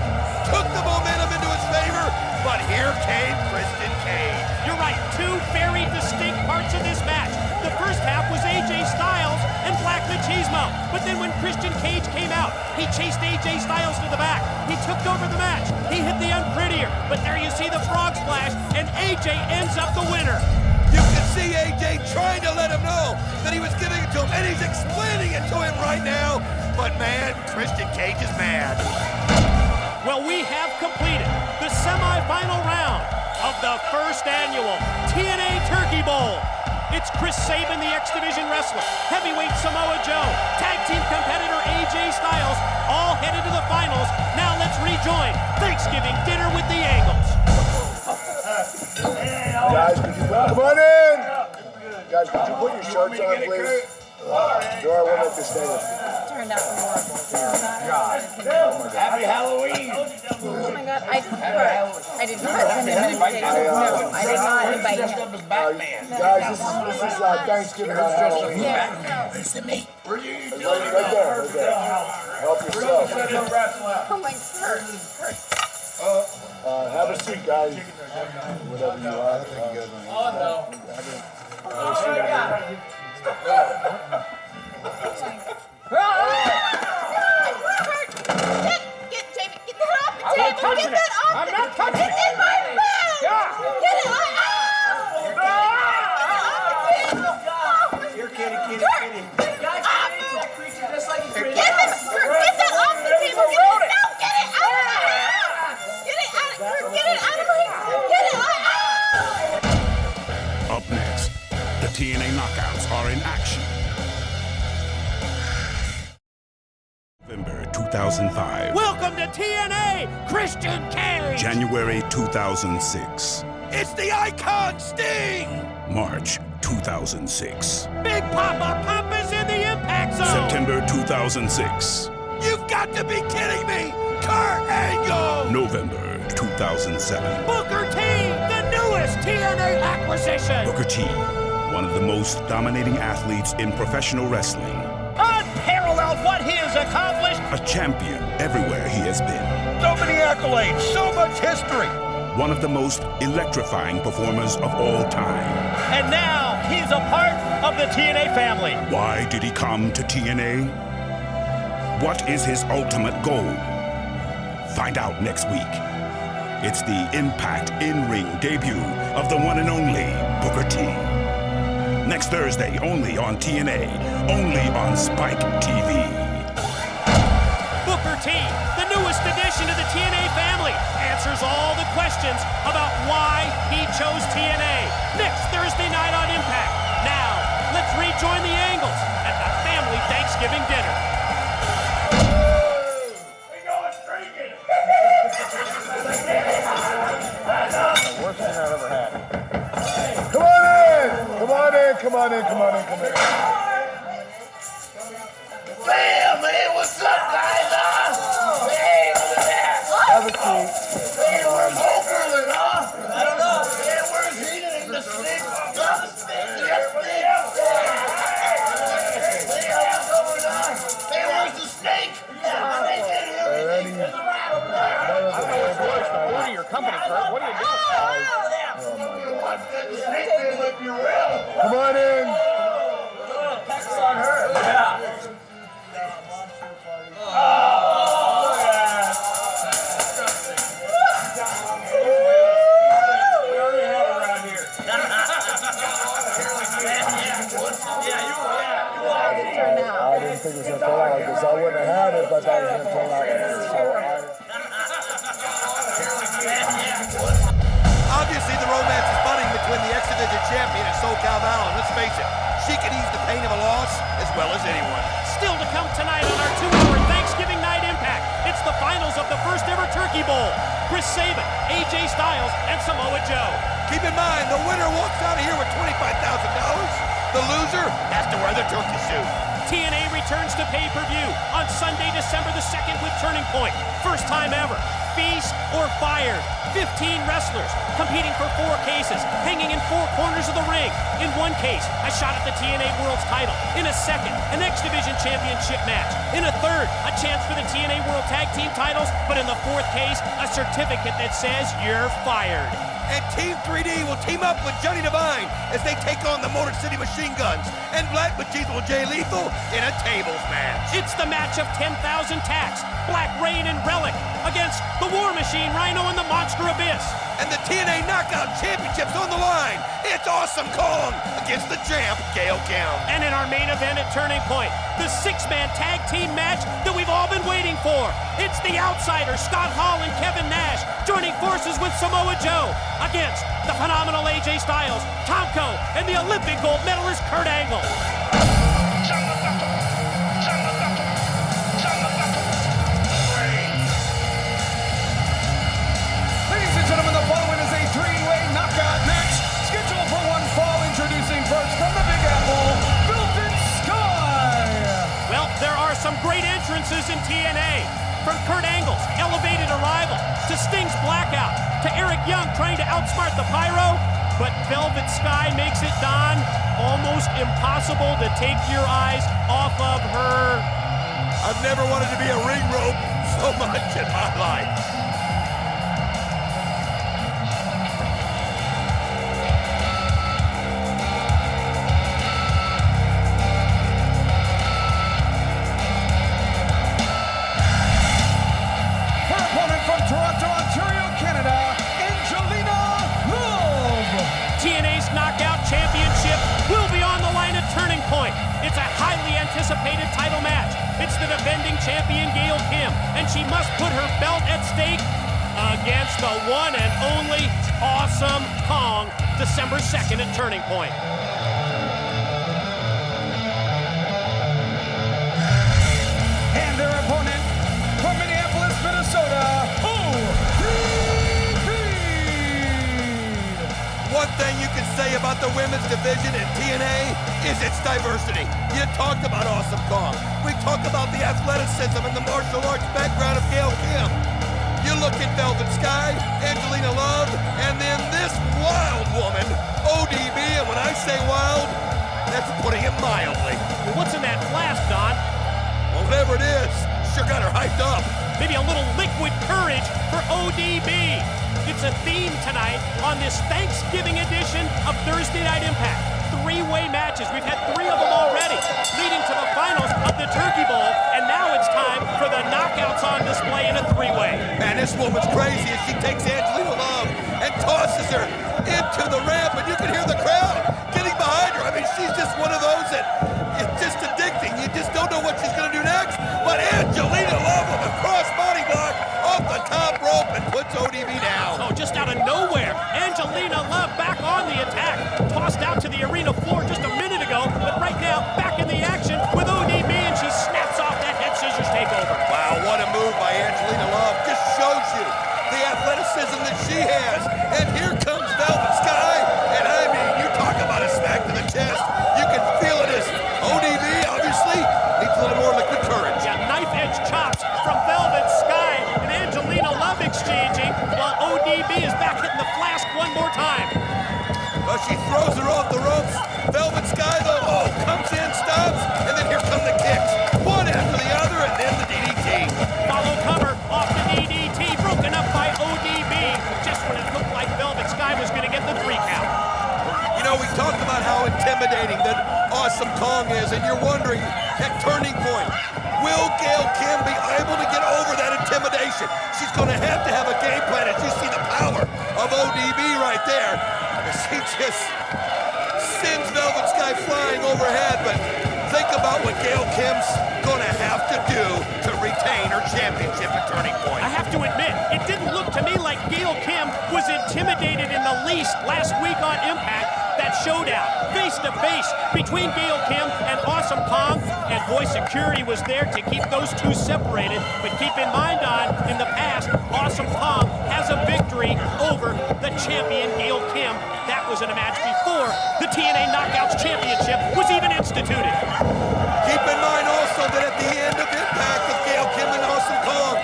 took the momentum into his favor, but here came Christian Cage. You're right, 2 very distinct parts of this match. The first half was AJ Styles and Black Machismo, but then when Christian Cage came out, he chased AJ Styles to the back. He took over the match. He hit the unprettier, but there you see the frog splash, and AJ ends up the winner. You can see AJ trying to let him know that he was giving it to him, and he's explaining it to him right now. But man, Christian Cage is mad. Well, we have completed the semi-final round of the first annual TNA Turkey Bowl. It's Chris Sabin, the X Division wrestler, heavyweight Samoa Joe, tag team competitor AJ Styles, all headed to the finals. Now let's rejoin Thanksgiving dinner with the Angles. Guys, could you come on in? Guys, could you put your shirts on, please? Dora, we'll make this stay. Turned out horrible. Happy Halloween! Oh my God, I did not send him an invitation. No, I did not invite him. Guys, this is Thanksgiving, not Halloween. Yeah. Where's the meat? Right there. Help yourself. Oh my God. Have a seat, guys. Whatever you are. Get Jamie, get that off the table. Get that off. I'm not touching it. It's in my bag. Get it. Here, kitty. Guys, it's that creature just like you. Get that off the table. Get it out. Get it out. Get it out of my. Get it out. Up next, the TNA Knockouts are in action. November 2005. Welcome to TNA, Christian Cage. January 2006. It's the Icon Sting! March 2006. Big Papa Pump is in the impact zone. September 2006. You've got to be kidding me! Kurt Angle! November 2007. Booker T, the newest TNA acquisition. Booker T, one of the most dominating athletes in professional wrestling. Unparalleled what he has accomplished. A champion everywhere he has been. So many accolades, so much history! One of the most electrifying performers of all time. And now He's a part of the TNA family. Why did he come to TNA? What is his ultimate goal? Find out next week. It's the Impact in-ring debut of the one and only Booker T. Next Thursday, only on TNA, only on Spike TV. Booker T, the newest addition to the TNA family, answers all the questions about why he chose TNA. Next Thursday night on Impact. Now, let's rejoin the Angles at the family Thanksgiving dinner. Worst thing I've ever had. Come on in! Come on in, come on in, come on in, come in. Bam, man, what's up, guys? Hey, look at that. Have a seat. Hey, where's Okerlund, huh? I don't know. Yeah, where's he and the snake? The snake. Hey, where's the snake? What are your company, Kurt? What are you doing? Oh my God. Come on in. That's on her. Yeah. We already have it around here. I didn't think it was going to turn out like this. I wouldn't have had it, but that was going to turn out like this. Obviously, the romance is budding between the X-Division champion and SoCal Val, and let's face it, she can ease the pain of a loss as well as anyone. Still to come tonight on our 2-hour Thanksgiving night Impact. It's the finals of the first ever Turkey Bowl. Chris Sabin, AJ Styles, and Samoa Joe. Keep in mind, the winner walks out of here with $25,000. The loser has to wear the turkey suit. TNA returns to pay-per-view on Sunday, December the 2nd with Turning Point. First time ever. Feast or fired. 15 wrestlers competing for 4 cases, hanging in 4 corners of the ring. In one case, a shot at the TNA World's title. In a second, an X Division Championship match. In a third, a chance for the TNA World Tag Team titles. But in the 4th case, a certificate that says you're fired. And Team 3D will team up with Johnny Devine as they take on the Motor City Machine Guns and Black Machismo Jay Lethal in a tables match. It's the match of 10,000 tacks. Black Rain and Relic against the War Machine, Rhino, and the Monster Abyss. And the TNA Knockout Championship's on the line. It's Awesome Kong against the champ, Gail Kim. And in our main event at Turning Point, the 6-man tag team match that we've all been waiting for. It's the Outsiders, Scott Hall and Kevin Nash, joining forces with Samoa Joe against the phenomenal AJ Styles, Tomko, and the Olympic gold medalist Kurt Angle. Ladies and gentlemen, the following is a 3-way knockout match scheduled for one fall. Introducing first from the Big Apple, Velvet Sky. Well, there are some great entrances in TNA. From Kurt Angle's elevated arrival, to Sting's blackout, to Eric Young trying to outsmart the Pyro. But Velvet Sky makes it, Don, almost impossible to take your eyes off of her. I've never wanted to be a ring rope so much in my life. Turning Point. It's a highly anticipated title match. It's the defending champion Gail Kim, and she must put her belt at stake against the one and only Awesome Kong, December 2nd at Turning Point. And their opponent from Minneapolis, Minnesota, One thing you can say about the women's division in TNA is its diversity. You talked about Awesome Kong. We talked about the athleticism and the martial arts background of Gail Kim. You look at Velvet Sky, Angelina Love, and then this wild woman, ODB, and when I say wild, that's putting it mildly. Well, what's in that flask, Don? Well, whatever it is, sure got her hyped up. Maybe a little liquid courage for ODB. It's a theme tonight on this Thanksgiving edition of Thursday Night Impact. three-way matches. We've had 3 of them already, leading to the finals of the Turkey Bowl, and now it's time for the knockouts on display in a 3-way. Man, this woman's crazy as she takes Angelina Love and tosses her into the ramp, and you can hear the crowd getting behind her. I mean, she's just one of those that it's just addicting. You just don't know what she's going to do next. But Angelina Love with a cross-body block off the top rope and puts ODB down. Oh, just out of nowhere, Angelina Love back on the attack. Tossed out to the arena floor just a minute ago, but right now back in the action with ODB, and she snaps off that head scissors takeover. Wow, what a move by Angelina Love. Just shows you the athleticism that she has. And here comes Velvet Sky, and I mean, you talk about a smack to the chest. You can feel it as ODB, obviously, needs a little more liquid courage. Yeah, knife-edge chops from Velvet Sky and Angelina Love exchanging, while ODB is back hitting the flask one more time. Well, she throws her off the ropes. Velvet Sky, though, comes in, stops, and then here come the kicks. One after the other, and then the DDT. Follow cover off the DDT, broken up by ODB, just when it looked like Velvet Sky was going to get the 3 count. You know, we talked about how intimidating that Awesome Kong is, and you're wondering, that turning point, will Gail Kim be able to get over that intimidation? She's going to have a game plan, as you see the power of ODB right there. She just sends Velvet Sky flying overhead, but think about what Gail Kim's going to have to do to retain her championship at Turning Point. I have to admit, it didn't look to me like Gail Kim was intimidated in the least last week on Impact. That showdown, face-to-face, between Gail Kim and Awesome Kong, and boy, security was there to keep those two separated. But keep in mind, in the past, Awesome Kong has a victory over the champion Gail Kim. That was in a match before the TNA Knockouts Championship was even instituted. Keep in mind also that at the end of Impact with Gail Kim and Awesome Kong,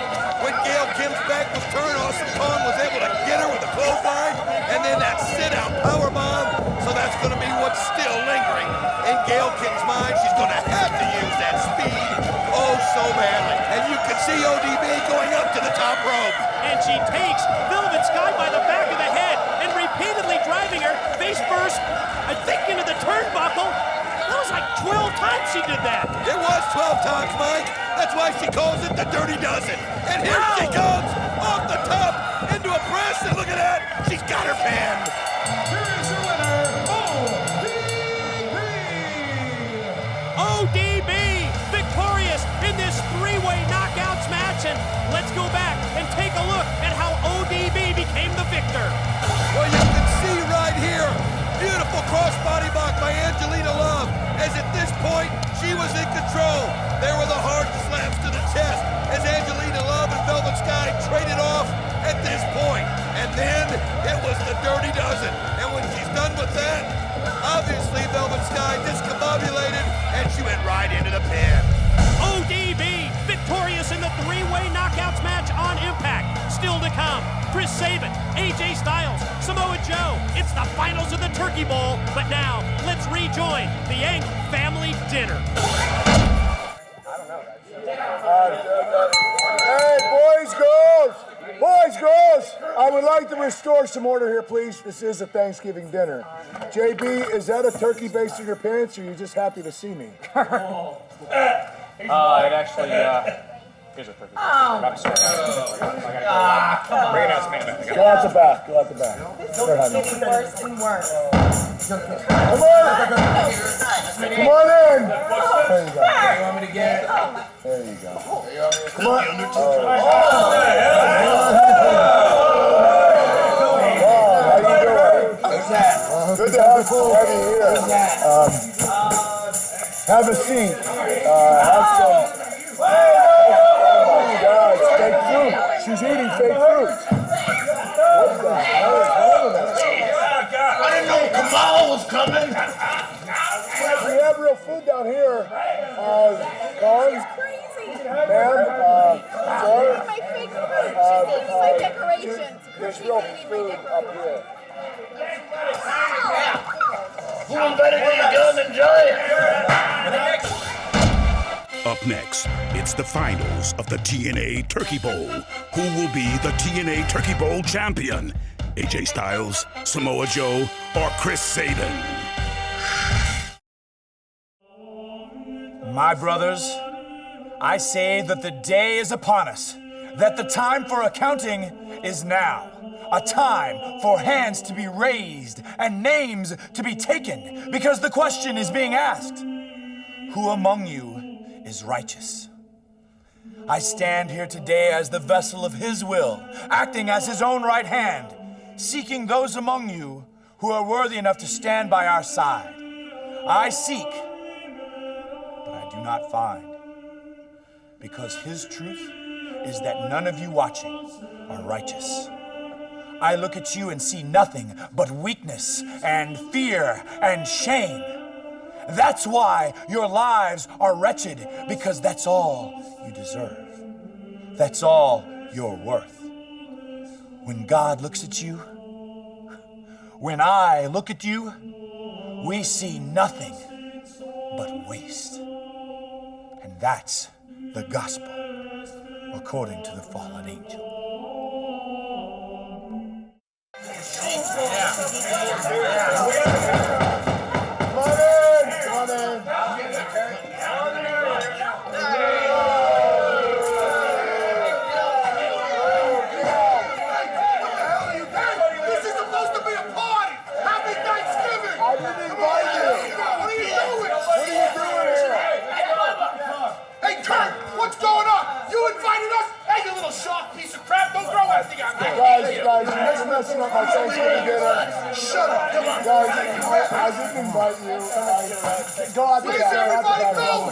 when Gail Kim's back was turned, Awesome Kong was able to get her with a clothesline, and then that sit-out powerbomb. So that's going to be what's still lingering in Gail Kim's mind. She's going to have to use that speed so badly. And you can see ODB going up to the top rope. And she takes Velvet Sky by the back of the head and repeatedly driving her face first, I think into the turnbuckle. That was like 12 times she did that. It was 12 times, Mike. That's why she calls it the Dirty Dozen. And here she comes off the top into a press, and look at that. She's got her pinned. Here is your winner, ODB victorious in this 3-way knockouts match. And let's go back and take a look at how ODB became the victor. Well, you can see right here, beautiful crossbody block by Angelina Love, as at this point, she was in control. There were the hard slaps to the chest as Angelina Love and Velvet Sky traded off at this point. And then it was the Dirty Dozen. And when she's done with that, obviously Velvet Sky discombobulated, and she went right into the pin. ODB victorious in the 3-way knockouts match on Impact. Still to come, Chris Sabin, AJ Styles, Samoa Joe. It's the finals of the Turkey Bowl, but now let's rejoin the Angle family dinner. Hey, boys, girls, I would like to restore some order here, please. This is a Thanksgiving dinner. JB, is that a turkey based in your pants, or are you just happy to see me? It actually, here's a turkey. I'm sorry. I gotta go. Bring it out to me. Go out the back, This is getting worse and worse. Come on in. There you go. You want me to get it? There you go. Come on. How you doing? What's that? Good to have you here. Have a seat. Have some. Oh my God, it's fake fruit. She's eating fake fruit. What the hell is wrong with that? I didn't know Kamal was coming. We have real food down here. Kong, ma'am, sir. My fake fruit. She's eating my decorations. There's real food up here. Who invited you to come enjoy it? Up next, it's the finals of the TNA Turkey Bowl. Who will be the TNA Turkey Bowl champion? AJ Styles, Samoa Joe, or Chris Sabin? My brothers, I say that the day is upon us, that the time for accounting is now. A time for hands to be raised and names to be taken, because the question is being asked, who among you is righteous? I stand here today as the vessel of His will, acting as His own right hand, seeking those among you who are worthy enough to stand by our side. I seek, but I do not find, because His truth is that none of you watching are righteous. I look at you and see nothing but weakness and fear and shame. That's why your lives are wretched, because that's all you deserve. That's all you're worth. When God looks at you, when I look at you, we see nothing but waste. And that's the gospel according to the fallen angel. Guys, you're messing up my Thanksgiving dinner. Shut up. Guys, I didn't invite you. Go out the back. Everybody go.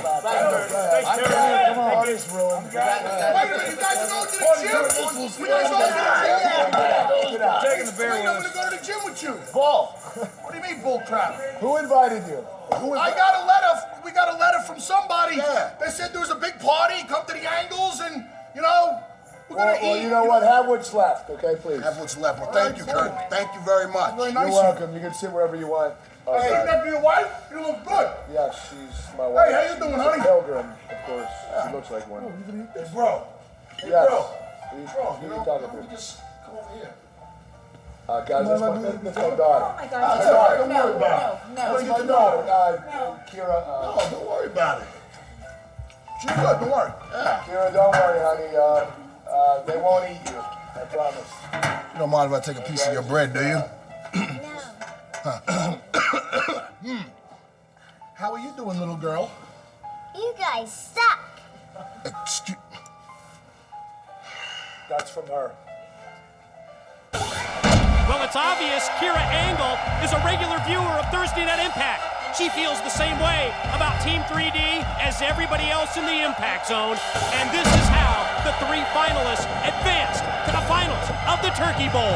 Come on, this room. Wait a minute, you guys are going to the gym? You guys all going to the gym? Taking the beer with us. I'm going to go to the gym with you. Bull. What do you mean, bull crap? Who invited you? I got a letter. We got a letter from somebody. Yeah. They said there was a big party. Come to the Angles and, you know, we're going to eat. Well, you know what? Have what's left, okay, please? Have what's left. Well, thank you, Kurt. Thank you very much. Very nice. You're welcome. You can sit wherever you want. Hey, you next to your wife? You look good. Yes, she's my wife. Hey, how you doing, honey? Pilgrim, of course. Yeah. She looks like one. Hey, bro. Hey, yes. Bro. Who are you talking to? Just come over here. Guys, that's my daughter. Oh, my God. Don't worry about it. No. That's my daughter. Kira. No, don't worry about it. She's good. Don't worry. Yeah. Kira, don't worry, honey. They won't eat you. I promise. You don't mind if I take a piece of your bread, do you? No. How are you doing, little girl? You guys suck. Excuse... That's from her. Well, it's obvious Kira Angle is a regular viewer of Thursday Night Impact. She feels the same way about Team 3D as everybody else in the Impact Zone. And this is how the three finalists advanced to the finals of the Turkey Bowl.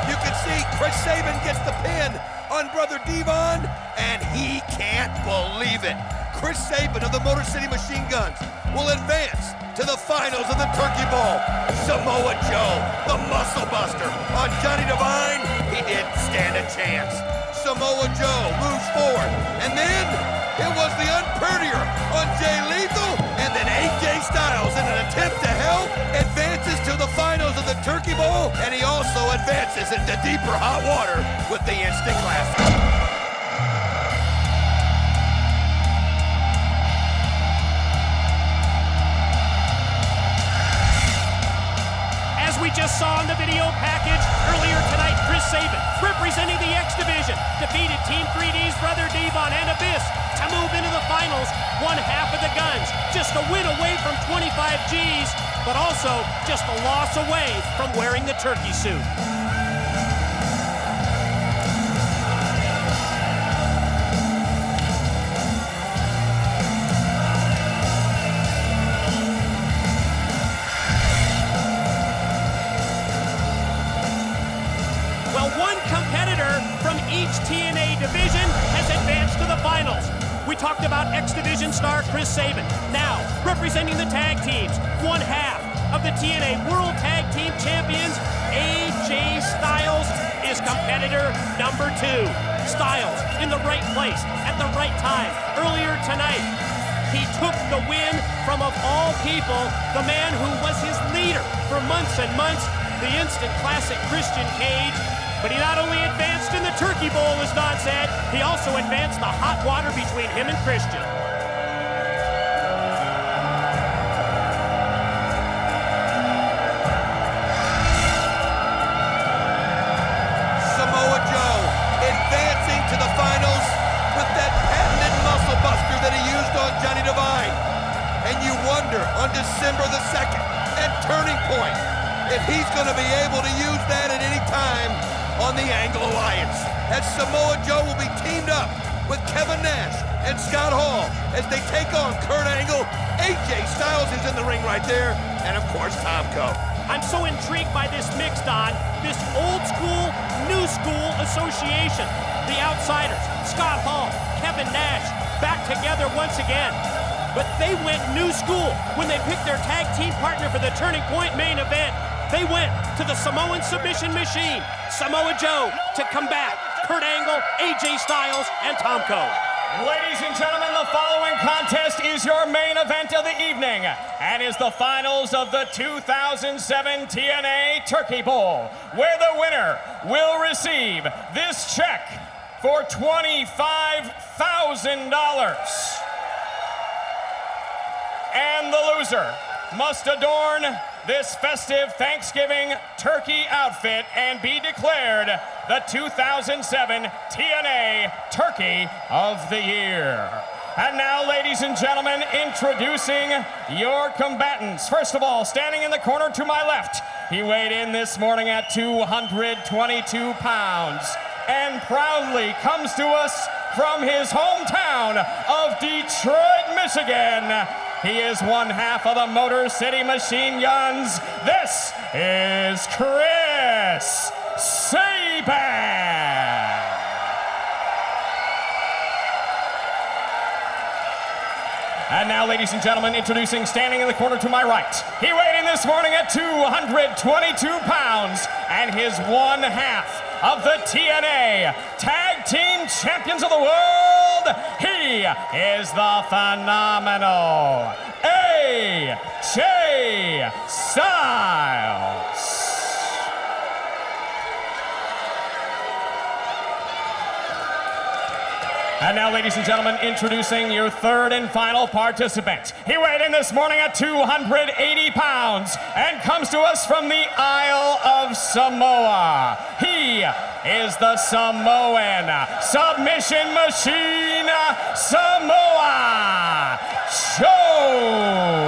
You can see Chris Sabin gets the pin on Brother Devon, and he can't believe it. Chris Sabin of the Motor City Machine Guns will advance to the finals of the Turkey Bowl. Samoa Joe, the Muscle Buster, on Johnny Devine, he didn't stand a chance. Samoa Joe moves forward, and then it was the unprettier on Jay Lethal, and then AJ Styles, in an attempt to help, advances to the finals of the Turkey Bowl, and he also advances into deeper hot water with the Instant Classic. We just saw in the video package earlier tonight, Chris Sabin, representing the X Division, defeated Team 3D's Brother Devon and Abyss to move into the finals, one half of the Guns, just a win away from 25 G's, but also just a loss away from wearing the turkey suit. TNA division has advanced to the finals. We talked about X Division star Chris Sabin. Now, representing the tag teams, one half of the TNA World Tag Team Champions, AJ Styles is competitor number 2. Styles in the right place at the right time. Earlier tonight, he took the win from, of all people, the man who was his leader for months and months, the Instant Classic Christian Cage. But he not only advanced in the Turkey Bowl, as Don said, he also advanced the hot water between him and Christian. December the 2nd at Turning Point. If he's going to be able to use that at any time on the Angle Alliance, as Samoa Joe will be teamed up with Kevin Nash and Scott Hall as they take on Kurt Angle. AJ Styles is in the ring right there, and of course, Tomko. I'm so intrigued by this mix, Don. This old school, new school association. The Outsiders, Scott Hall, Kevin Nash, back together once again. But they went new school when they picked their tag team partner for the Turning Point main event. They went to the Samoan submission machine, Samoa Joe, to combat Kurt Angle, AJ Styles, and Tomko. Ladies and gentlemen, the following contest is your main event of the evening and is the finals of the 2007 TNA Turkey Bowl, where the winner will receive this check for $25,000. And the loser must adorn this festive Thanksgiving turkey outfit and be declared the 2007 TNA Turkey of the Year. And now, ladies and gentlemen, introducing your combatants. First of all, standing in the corner to my left, he weighed in this morning at 222 pounds and proudly comes to us from his hometown of Detroit, Michigan. He is one half of the Motor City Machine Guns. This is Chris Sabin. And now, ladies and gentlemen, introducing standing in the corner to my right. He weighed in this morning at 222 pounds and his one half of the TNA Tag Team Champions of the World. He is the phenomenal AJ Styles. And now, ladies and gentlemen, introducing your third and final participant. He weighed in this morning at 280 pounds and comes to us from the Isle of Samoa. He is the Samoan submission machine, Samoa Joe.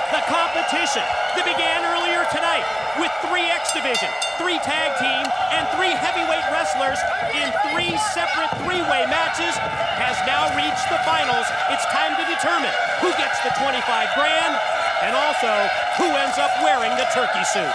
The competition that began earlier tonight with 3 X Division, 3 Tag Team, and 3 Heavyweight wrestlers in 3 separate 3-way matches has now reached the finals. It's time to determine who gets the $25,000 and also who ends up wearing the turkey suit.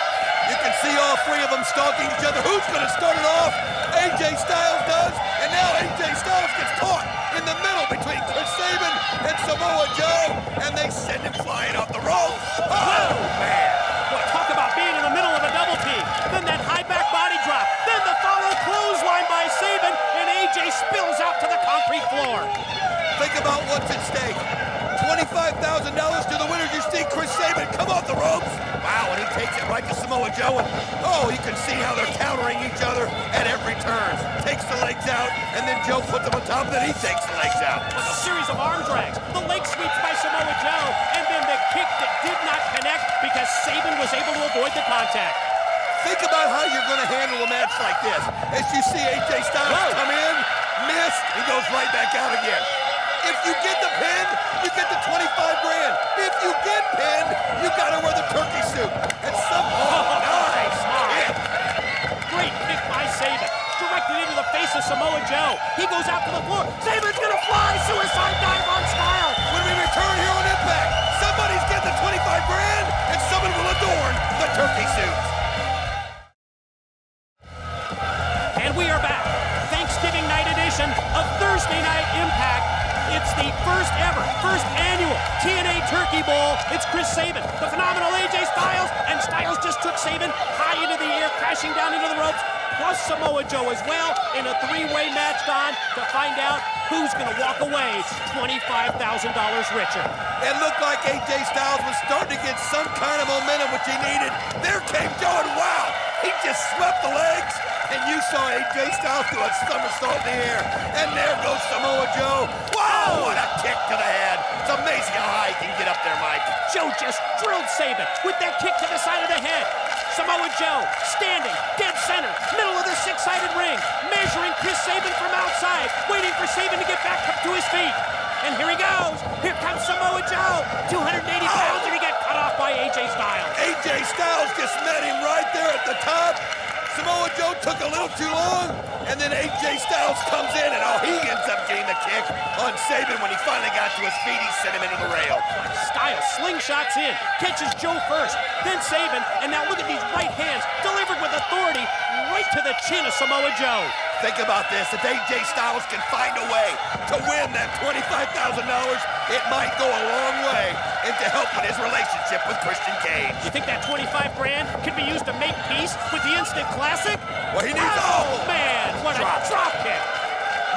You can see all 3 of them stalking each other. Who's going to start it off? AJ Styles does, and now AJ Styles gets caught in the middle between Chris Sabin and Samoa Joe, and they send him flying off the rope. Oh, man. Well, talk about being in the middle of a double team. Then that high back body drop. Then the follow clothesline by Sabin, and AJ spills out to the concrete floor. Think about what's at stake. $25,000 to the winner. You see Chris Sabin come off the ropes. Wow, and he takes it right to Samoa Joe. And, oh, you can see how they're countering each other at every turn. Takes the legs out, and then Joe puts them on top, and then he takes the legs out. With a series of arm drags, the leg sweeps by Samoa Joe, and then the kick that did not connect because Sabin was able to avoid the contact. Think about how you're going to handle a match like this. As you see AJ Styles come in, miss, he goes right back out again. If you get the pin, you get the $25,000. If you get pinned, you gotta wear the turkey suit. And nice kick. Great kick by Sabin. Directed into the face of Samoa Joe. He goes out to the floor. Sabin's gonna fly. Suicide dive on Styles. When we return here on Impact, somebody's getting the $25,000 and someone will adorn the turkey suits. And we are back. Thanksgiving night edition of Thursday Night Impact. It's the first annual TNA Turkey Bowl. It's Chris Sabin, the phenomenal AJ Styles, and Styles just took Sabin high into the air, crashing down into the ropes, plus Samoa Joe as well in a 3-way match, Don, to find out who's going to walk away $25,000 richer. It looked like AJ Styles was starting to get some kind of momentum, which he needed. There came Joe, and wow, he just swept the legs. And you saw AJ Styles do a somersault in the air. And there goes Samoa Joe. Wow, what a kick to the head. It's amazing how high he can get up there, Mike. Joe just drilled Sabin with that kick to the side of the head. Samoa Joe standing dead center, middle of the six-sided ring, measuring Chris Sabin from outside, waiting for Sabin to get back up to his feet. And here he goes. Here comes Samoa Joe. 280 pounds, and he got cut off by AJ Styles. AJ Styles just met him right there at the top. Samoa Joe took a little too long, and then AJ Styles comes in, and he ends up getting the kick on Sabin. When he finally got to his feet, he sent him into the rail. Styles slingshots in, catches Joe first, then Sabin, and now look at these right hands, delivered with authority right to the chin of Samoa Joe. Think about this. If AJ Styles can find a way to win that $25,000, it might go a long way into helping his relationship with Christian Cage. You think that 25 grand could be used to make peace with the Instant Classic? Well, he needs man, what a drop kick.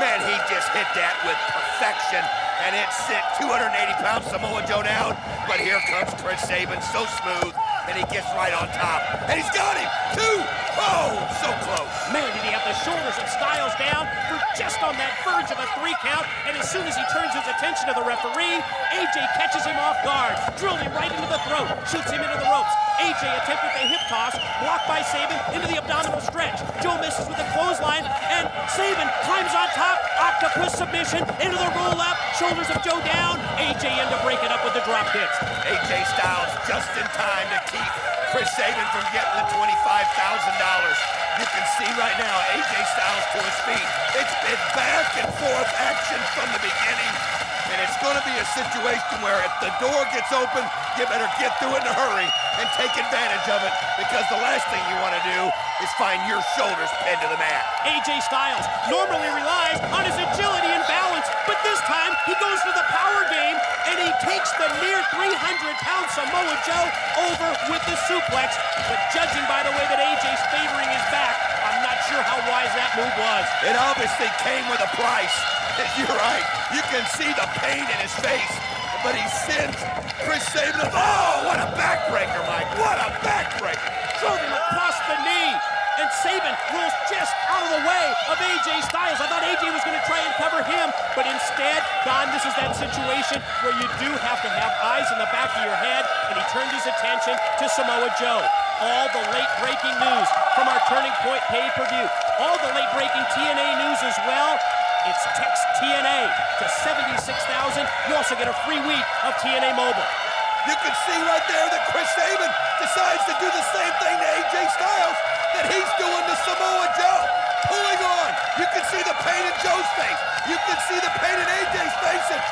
Man, he just hit that with perfection, and it sent 280-pound Samoa Joe down. But here comes Chris Sabin, so smooth, and he gets right on top. And he's got him, too. Oh, so close. Man, did he have the shoulders of Styles down for just on that verge of a 3 count, and as soon as he turns his attention to the referee, AJ catches him off guard, drilled him right into the throat, shoots him into the ropes. AJ attempted the hip toss, blocked by Sabin into the abdominal stretch. Joe misses with a clothesline, and Sabin climbs on top, octopus submission into the roll-up, shoulders of Joe down. AJ end up breaking up with the drop kicks. AJ Styles just in time to keep Chris Sabin from getting the $25,000. You can see right now AJ Styles to his feet. It's been back and forth action from the beginning. And it's going to be a situation where if the door gets open, you better get through it in a hurry and take advantage of it, because the last thing you want to do is find your shoulders pinned to the mat. AJ Styles normally relies on his agility and balance, but this time he goes for the power game, and he takes the near 300-pound Samoa Joe over with the suplex. But judging by the way that AJ's favoring his back, I'm not sure how wise that move was. It obviously came with a price. You're right. You can see the pain in his face, but he sends Chris Sabin. Oh, what a backbreaker, Mike. What a backbreaker. Drove him across the knee, and Sabin rolls just out of the way of AJ Styles. I thought AJ was going to try and cover him, but instead, Don, this is that situation where you do have to have eyes in the back of your head, and he turned his attention to Samoa Joe. All the late-breaking news from our Turning Point pay-per-view. All the late-breaking TNA news as well. It's text TNA to 76,000. You also get a free week of TNA Mobile. You can see right there that Chris Sabin decides to do the same thing to AJ Styles that he's doing to Samoa Joe. Pulling on. You can see the pain in Joe's face. You can see the pain in AJ's face. And,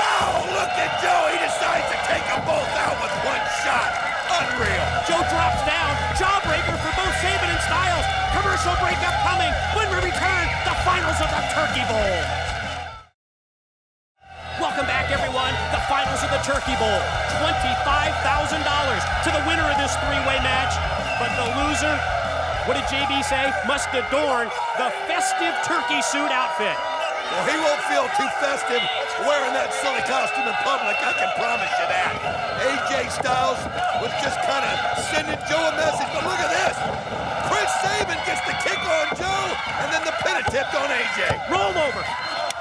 oh, look at Joe. He decides to take them both out with one shot. Unreal. Joe drops down. Jawbreaker for both Sabin and Styles. Commercial breakup coming. When we return, the finals of the Turkey Bowl. Welcome back, everyone. The finals of the Turkey Bowl. $25,000 to the winner of this three-way match. But the loser, what did JB say? Must adorn the festive turkey suit outfit. Well, he won't feel too festive wearing that silly costume in public, I can promise you that. AJ Styles was just kind of sending Joe a message, but look at this. Chris Sabin gets the kick on Joe, and then the pin attempt on AJ. Roll over.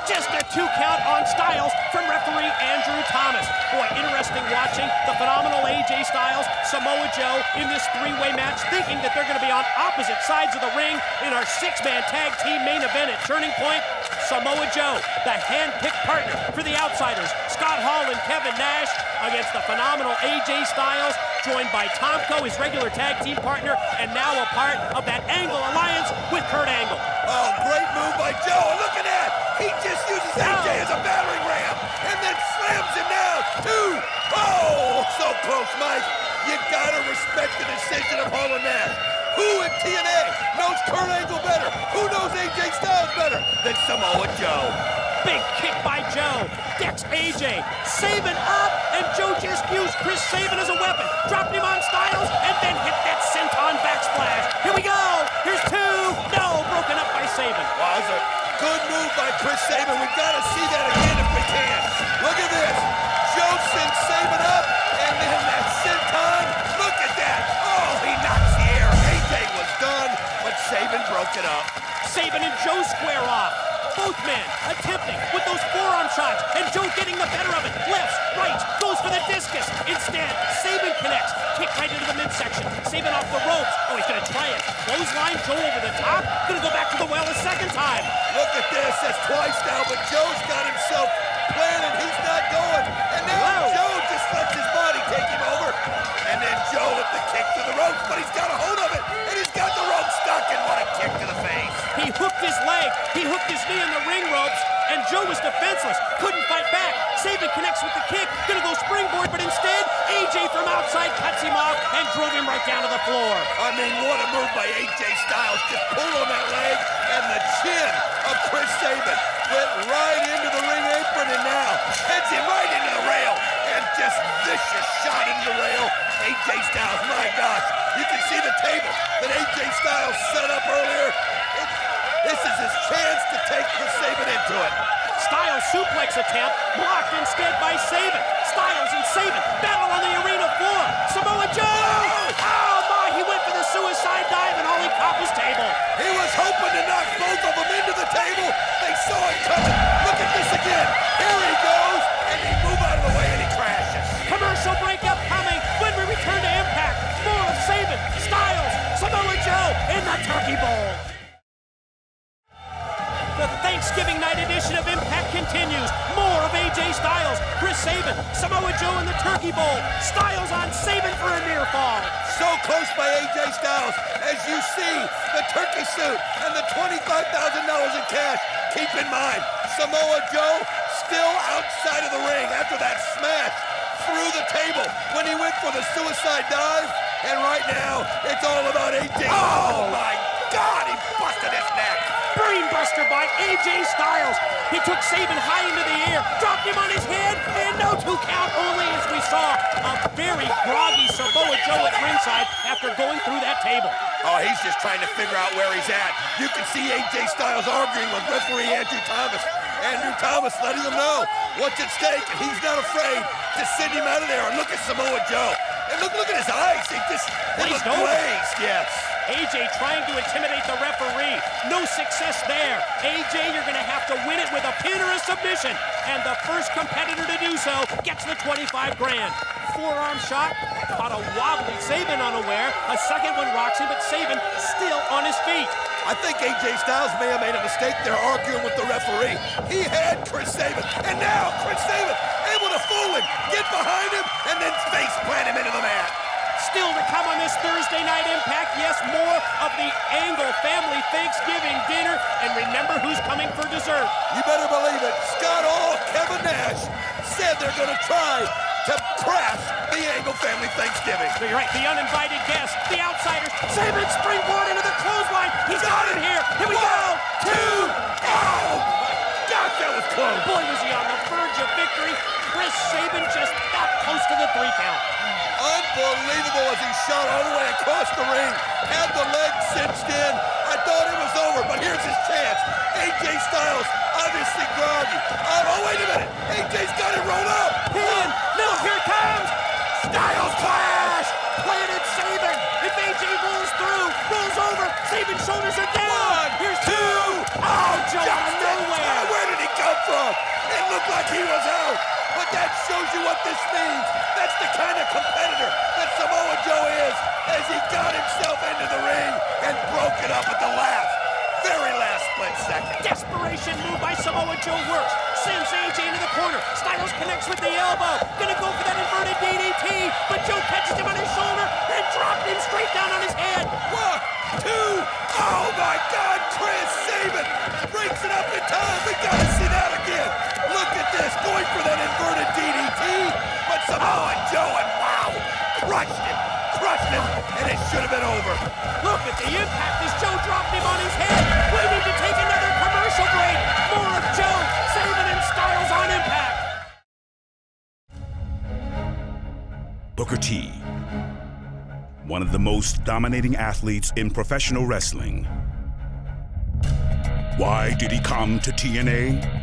Just a 2 count on Styles from referee Andrew Thomas. Boy, interesting watching the phenomenal AJ Styles, Samoa Joe in this three-way match, thinking that they're going to be on opposite sides of the ring in our 6-man tag team main event at Turning Point. Samoa Joe, the hand-picked partner for the Outsiders, Scott Hall and Kevin Nash, against the phenomenal AJ Styles, joined by Tomko, his regular tag team partner, and now a part of that Angle Alliance with Kurt Angle. Oh, great move by Joe. Look at that. He just uses AJ as a battering ram and then slams him down. 2. Oh, so close, Mike. You gotta respect the decision of Hall and Nash. Who in TNA knows Kurt Angle better? Who knows AJ Styles better than Samoa Joe? Big kick by Joe. Decks AJ. Sabin up, and Joe just used Chris Sabin as a weapon. Dropped him on Styles, and then hit that senton backsplash. Here we go. Here's 2. No, broken up by Sabin. Wow, that's a good move by Chris Sabin. We've got to see that again if we can. Look at this. Joe sends Sabin up, and then that senton. Look at that. Oh, he knocks the air. AJ was done, but Sabin broke it up. Sabin and Joe square off. Both men attempting with those forearm shots, and Joe getting the better of it. Lefts, rights, goes for the discus. Instead, Sabin connects. Kick right into the midsection. Sabin off the ropes. Oh, he's gonna try it. Clothesline, Joe over the top. Gonna go back to the well a second time. Look at this, that's twice now, but Joe's got himself planted. He's not going. And now Joe just lets his body take him over. And then Joe with the kick to the ropes, but he's got a hold of it. And he's got the rope stuck, and what a kick to the face. He hooked his leg. He hooked his knee in the ring ropes. And Joe was defenseless, couldn't fight back. Sabin connects with the kick, gonna go springboard, but instead, AJ from outside cuts him off and drove him right down to the floor. I mean, what a move by AJ Styles. Just pulled on that leg, and the chin of Chris Sabin went right into the ring apron, and now heads him right into the rail, and just vicious shot into the rail. AJ Styles, my gosh, you can see the table that AJ Styles set up earlier. This is his chance to take Chris Sabin into it. Styles suplex attempt, blocked instead by Sabin. Styles and Sabin battle on the arena floor. Samoa Joe! Oh my, he went for the suicide dive and all he caught was table. He was hoping to knock both of them into the table. They saw it coming. Look at this again. Here he goes, and they move out of the way and he crashes. Commercial break upcoming when we return to Impact. More of Sabin, Styles, Samoa Joe in the Turkey Bowl. The Thanksgiving night edition of Impact continues. More of AJ Styles, Chris Sabin, Samoa Joe in the Turkey Bowl. Styles on Sabin for a near fall. So close by AJ Styles. As you see, the turkey suit and the $25,000 in cash. Keep in mind, Samoa Joe still outside of the ring after that smash through the table when he went for the suicide dive. And right now, it's all about AJ. Oh my God, he busted his neck. Brainbuster by AJ Styles. He took Sabin high into the air, dropped him on his head, and no 2 count only as we saw a very groggy Samoa Joe at ringside after going through that table. Oh, he's just trying to figure out where he's at. You can see AJ Styles arguing with referee Andrew Thomas. Andrew Thomas letting him know what's at stake, and he's not afraid to send him out of there. And look at Samoa Joe. And look at his eyes. He looks glazed, yes. AJ trying to intimidate the referee. No success there. AJ, you're going to have to win it with a pin or a submission. And the first competitor to do so gets the 25 grand. Forearm shot, caught a wobbly Sabin unaware. A second one rocks him, but Sabin still on his feet. I think AJ Styles may have made a mistake there arguing with the referee. He had Chris Sabin, and now Chris Sabin able to fool him, get behind him, and then face plant him into the mat. Still to come on this Thursday Night Impact, yes, more of the Angle family Thanksgiving dinner. And remember who's coming for dessert. You better believe it. Scott Hall, Kevin Nash said they're going to try to crash the Angle family Thanksgiving. So you're right, the uninvited guests, the outsiders. Sabin springboard into the clothesline. He's got it here. Here we go. 2. Oh, my gosh, that was close. Boy, was he on the verge of victory. Chris Sabin just got close to the 3 count. Unbelievable as he shot all the way across the ring. Had the leg cinched in. I thought it was over, but here's his chance. AJ Styles, obviously groggy. Oh, wait a minute. AJ's got it rolled up. Pin. No, here it comes. Styles clash. Planted Sabin. If AJ rolls through, rolls over, Sabin's shoulders are down. 1, Here's 2. Oh, Joe out of nowhere. Where did he come from? It looked like he was out. But that shows you what this means. That's the kind of competitor that Samoa Joe is, as he got himself into the ring and broke it up at the very last split second. Desperation move by Samoa Joe works. Sends AJ into the corner. Styles connects with the elbow. Gonna go for that inverted DDT, but Joe catches him on his shoulder and dropped him straight down on his head. 1, 2. Oh my God, Chris Sabin breaks it up in time. We gotta see that again. Look at this, going for that inverted DDT, but Samoa Joe, and wow, crushed him, and it should have been over. Look at the impact as Joe dropped him on his head. We need to take another commercial break. More of Joe, Sabin, and Styles on Impact. Booker T, one of the most dominating athletes in professional wrestling. Why did he come to TNA?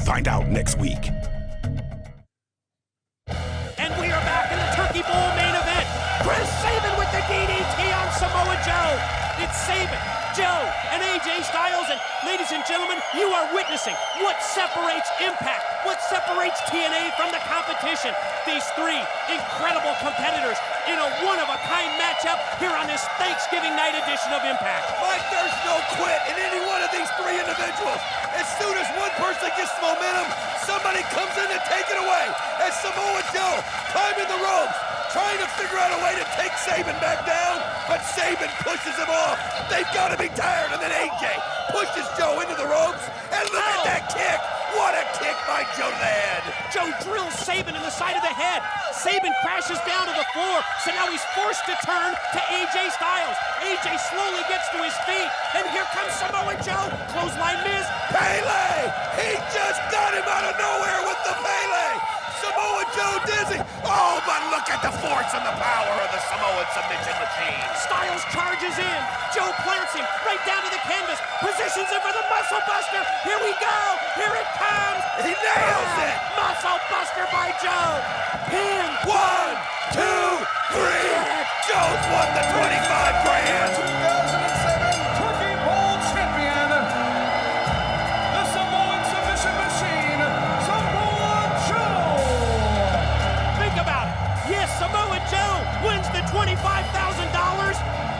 Find out next week. And we are back in the Turkey Bowl main event. Chris Sabin with the DDT on Samoa Joe. It's Sabin, Joe, and AJ Styles. And ladies and gentlemen, you are witnessing what separates Impact, what separates TNA from the competition. These three incredible competitors in a one-of-a-kind matchup here on this Thanksgiving night edition of Impact. Mike, there's no quit in any one of these three individuals. As soon as one person gets momentum, somebody comes in to take it away. As Samoa Joe climbing the ropes, trying to figure out a way to take Sabin back down, but Sabin pushes him off. They've got to be tired, and then AJ pushes Joe into the ropes, and look at that kick. What a kick by Joe to the head. Joe drills Sabin in the side of the head. Sabin crashes down to the floor, so now he's forced to turn to AJ Styles. AJ slowly gets to his feet, and here comes Samoa Joe. Clothesline miss. Pele! He just got him out of nowhere with the Pele! Samoa Joe dizzy. Oh, but look at the force and the power of the Samoan submission machine. Styles charges in. Joe plants him right down to the canvas. Positions him for the Muscle Buster. Here we go. Here it comes. He nails it. Muscle Buster by Joe. Pin. 1, 2, 3. Joe's won the 25 grand. 2007 Turkey Bowl champion, the Samoan submission machine, Samoa Joe. Think about it. Yes, Samoa Joe wins the $25,000,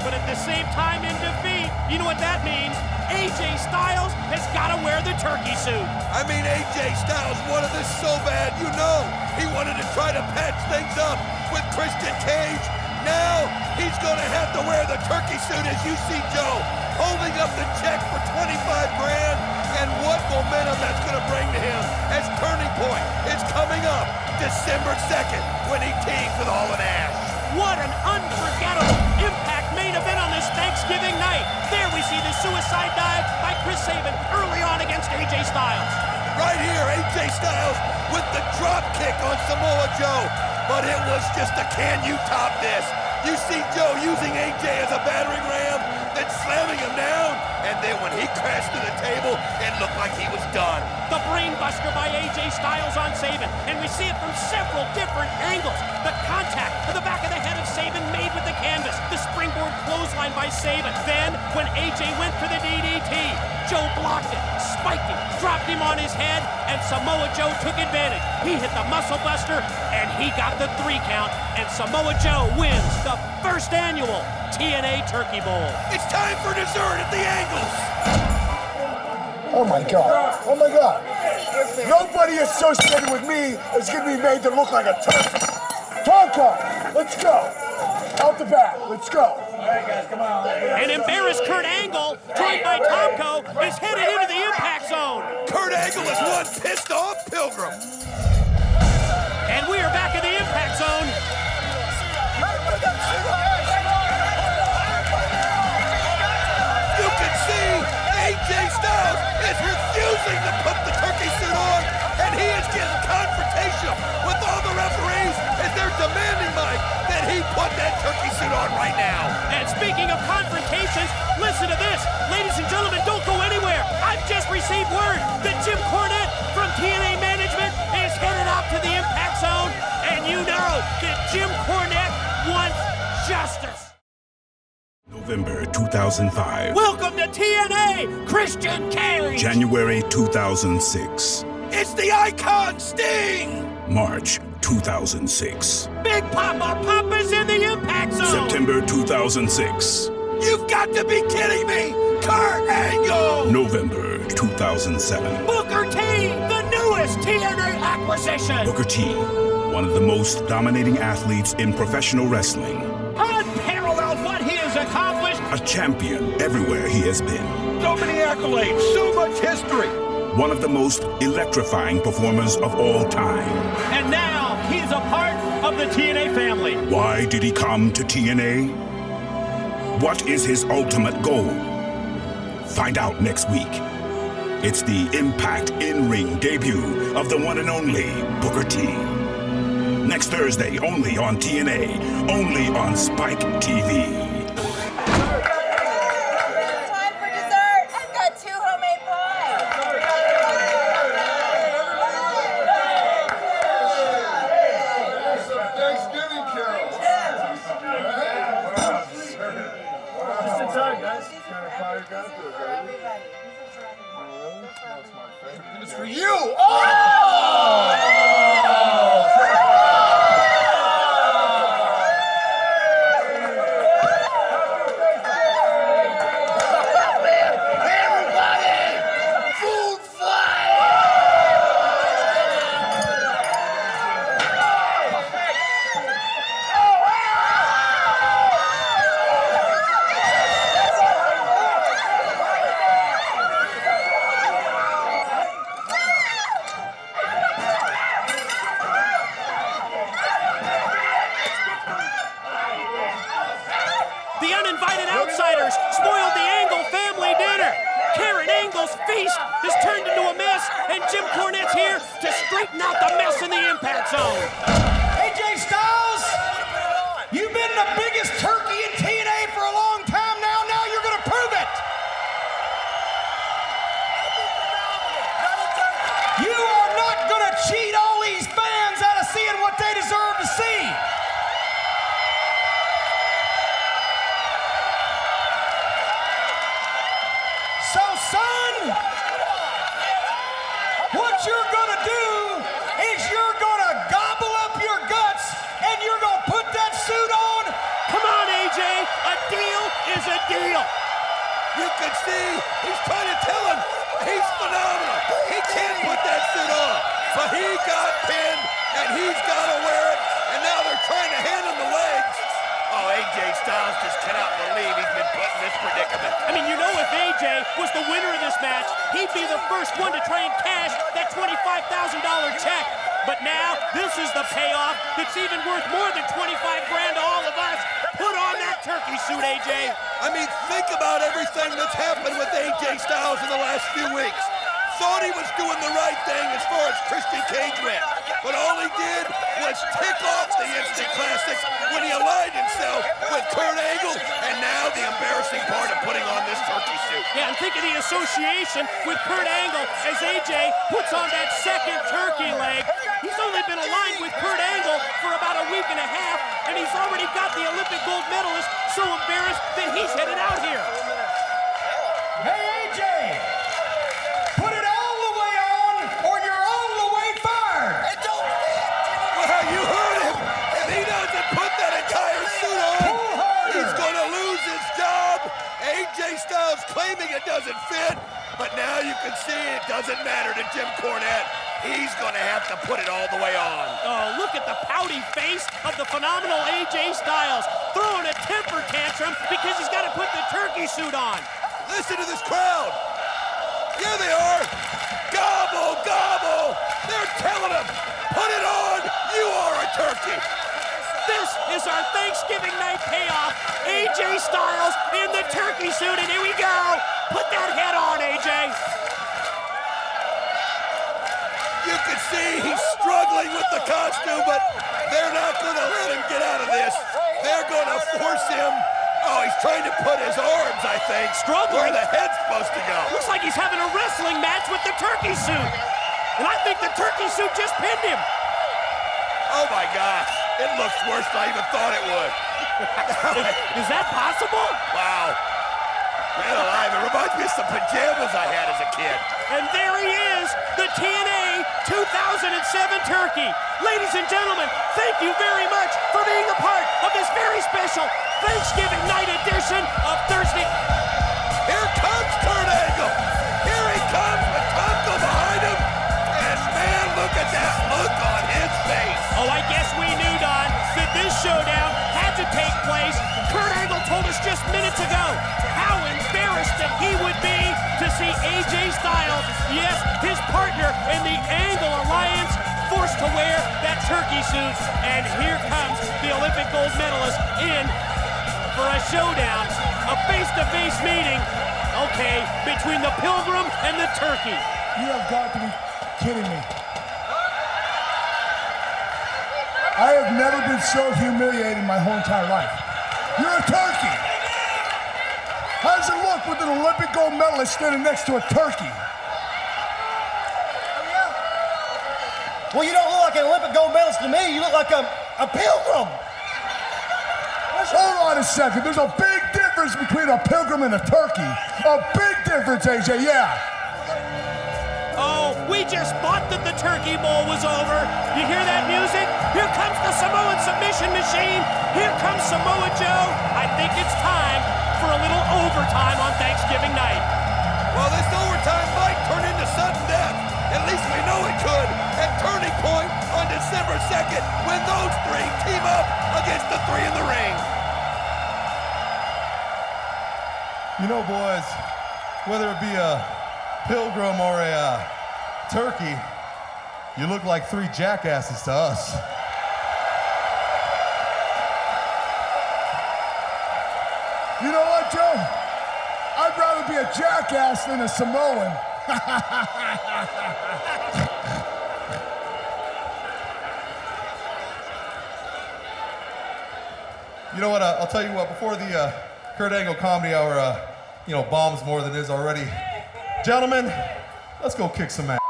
but at the same time in defeat, you know what that means? AJ Styles has got to wear the turkey suit. I mean, AJ Styles wanted this so bad, you know. He wanted to try to patch things up with Christian Cage. Now, he's going to have to wear the turkey suit as you see Joe holding up the check for 25 grand. And what momentum that's going to bring to him as Turning Point is coming up December 2nd when he teams with Hall and Ash. What an unforgettable Impact main event on this Thanksgiving night. There we see the suicide dive by Chris Sabin early on against AJ Styles. Right here, AJ Styles with the drop kick on Samoa Joe. But it was just a can you top this. You see Joe using AJ as a battering ram, then slamming him down, and then when he crashed to the table, it looked like he was done. The brain buster by AJ Styles on Sabin, and we see it from several different angles. The contact to the back of the head of Sabin made with the canvas. The springboard clothesline by Sabin. Then, when AJ went for the DDT, Joe blocked it, spiked him, dropped him on his head, and Samoa Joe took advantage. He hit the muscle buster, and he got the 3 count, and Samoa Joe wins the first annual TNA Turkey Bowl. It's time for dessert at the Angles. Oh my God. Oh my God. Nobody associated with me is going to be made to look like a turkey. Tonka, let's go. Out the back, let's go. All right, guys, come on. An embarrassed Kurt Angle, joined by Tomko, is headed into the Impact Zone. Kurt Angle is one pissed off Pilgrim. And we are back in the Impact Zone. You can see AJ Styles is refusing to put the turkey suit on, and he is getting confrontational with all the referees as they're demanding, Mike, that he put that turkey suit on right now. And speaking of confrontations, listen to this. Ladies and gentlemen, don't go anywhere. I've just received word that Jim Cornette from TNA Management is headed out to the Impact Zone, and you know that Jim Cornette wants justice. November 2005. Welcome to TNA, Christian Cage. January 2006. It's the Icon Sting. March 2006. Big Papa Papa's in the Impact Zone. September 2006. You've got to be kidding me! Kurt Angle! November 2007. Booker T, the newest TNA acquisition. Booker T, one of the most dominating athletes in professional wrestling. Unparalleled what he has accomplished. A champion everywhere he has been. So many accolades, so much history. One of the most electrifying performers of all time. And now he's a part of the TNA family. Why did he come to TNA? What is his ultimate goal? Find out next week. It's the Impact in-ring debut of the one and only Booker T. Next Thursday, only on TNA, only on Spike TV. Time for dessert. I've got 2 homemade pies. Thanksgiving carols. Just in time, guys. What kind of pie you got there, baby? Everybody. This is for everybody. Really? That's my favorite. It's for you. Oh! straighten out the mess in the impact zone. AJ Styles, you've been the biggest turkey in TNA for a long time now. Now you're going to prove it. You are not going to cheat all these fans out of seeing what they deserve to see. So, son, what you're going to do is you're going to gobble up your guts and you're going to put that suit on. Come on, AJ. A deal is a deal. You can see he's trying to tell him he's phenomenal. He can't put that suit on, but he got pinned and he's got to wear it, and now they're trying to hand him the legs. Oh, AJ Styles just cannot believe he's been put in this predicament. I mean, you know, if AJ was the winner of this match, he'd be the first one to try and cash that $25,000 check. But now, this is the payoff that's even worth more than $25 grand to all of us. Put on that turkey suit, AJ. I mean, think about everything that's happened with AJ Styles in the last few weeks. Thought he was doing the right thing as far as Christian Cage went, but all he did was tick off the Instant Classics when he aligned himself with Kurt Angle, and now the embarrassing part of putting on this turkey suit. Yeah, and think of the association with Kurt Angle as AJ puts on that second turkey leg. He's only been aligned with Kurt Angle for about a week and a half, and he's already got the Olympic gold medalist so embarrassed that he's headed out here. Hey, AJ, put it all the way on or you're all the way fired. Well, you heard him. If he doesn't put that entire suit on, he's going to lose his job. AJ Styles claiming it doesn't fit, but now you can see it doesn't matter to Jim Cornette. He's going to have to put it all the way on. Oh, look at the pouty face of the phenomenal AJ Styles, throwing a temper tantrum because he's got to put the turkey suit on. Listen to this crowd. Yeah, they are. Gobble, gobble. They're telling him, put it on. You are a turkey. This is our Thanksgiving night payoff. AJ Styles in the turkey suit, and here we go. Put that head on, AJ. You can see he's struggling with the costume, but they're not going to let him get out of this. They're going to force him. Oh, he's trying to put his arms, I think, where the head's supposed to go. Looks like he's having a wrestling match with the turkey suit. And I think the turkey suit just pinned him. Oh, my gosh. It looks worse than I even thought it would. Is that possible? Wow. Man alive, it reminds me of some pajamas I had as a kid. And there he is, the TNA 2007 turkey. Ladies and gentlemen, thank you very much for being a part of this very special Thanksgiving night edition of Thursday. Here comes Kurt Angle. Here he comes with Tomko behind him. And man, look at that look on his face. Oh, I guess we knew, Don, that this showdown had to take place. Kurt Angle told us just minutes ago how embarrassed that he would be to see AJ Styles, yes, his partner in the Angle Alliance, forced to wear that turkey suit. And here comes the Olympic gold medalist in for a showdown, a face-to-face meeting, okay, between the Pilgrim and the turkey. You have got to be kidding me. I have never been so humiliated in my whole entire life. You're a turkey. How does it look with an Olympic gold medalist standing next to a turkey? Well, you don't look like an Olympic gold medalist to me. You look like a pilgrim. Hold on a second. There's a big difference between a pilgrim and a turkey. A big difference, AJ, yeah. Oh, we just thought that the turkey bowl was over. You hear that music? Here comes the Samoan submission machine. Here comes Samoa Joe. I think it's time for a little overtime on Thanksgiving night. Well, this overtime might turn into sudden death. At least we know it could at Turning Point on December 2nd when those three team up against the three in the ring. You know, boys, whether it be a pilgrim or a turkey, you look like three jackasses to us. You know what, Joe? I'd rather be a jackass than a Samoan. You know what? I'll tell you what. Before the Kurt Angle Comedy Hour, bombs more than is already. Gentlemen, let's go kick some ass.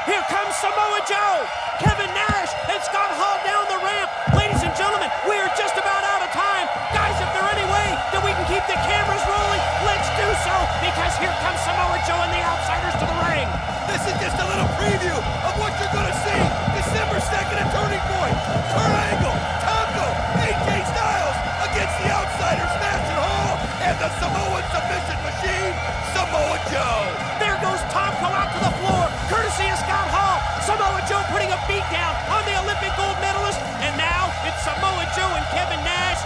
Here comes Samoa Joe, Kevin Nash, and Scott Hall down the ramp. Ladies and gentlemen, we are just about out of time. Guys, if there any way that we can keep the cameras rolling, let's do so, because here comes Samoa Joe and the Outsiders to the ring. This is just a little preview of what you're going to see. December 2nd at Turning Point. Kurt Angle, Tomko, AJ Styles against the Outsiders, Nash and Hall, and the Samoan submission machine, Samoa Joe. There goes Tomko out to the floor, courtesy of Scott Hall. Samoa Joe putting a beat down on the Olympic gold medalist, and now it's Samoa Joe and Kevin Nash,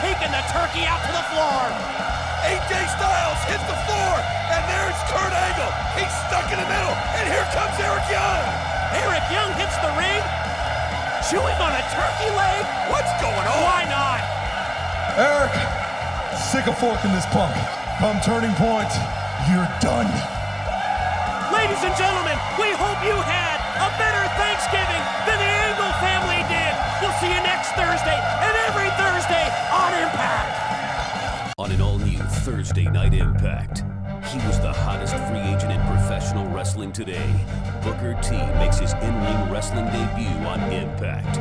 taking the turkey out to the floor. AJ Styles hits the floor, and there's Kurt Angle. He's stuck in the middle, and here comes Eric Young. Eric Young hits the ring, chewing on a turkey leg. What's going on? Why not? Eric, sick of forking this punk. Come Turning Point, you're done. Ladies and gentlemen, we hope you had a better Thanksgiving than the Angle family did. We'll see you next Thursday and every Thursday on Impact. On an all-new Thursday Night Impact, he was the hottest free agent in professional wrestling today. Booker T makes his in-ring wrestling debut on Impact.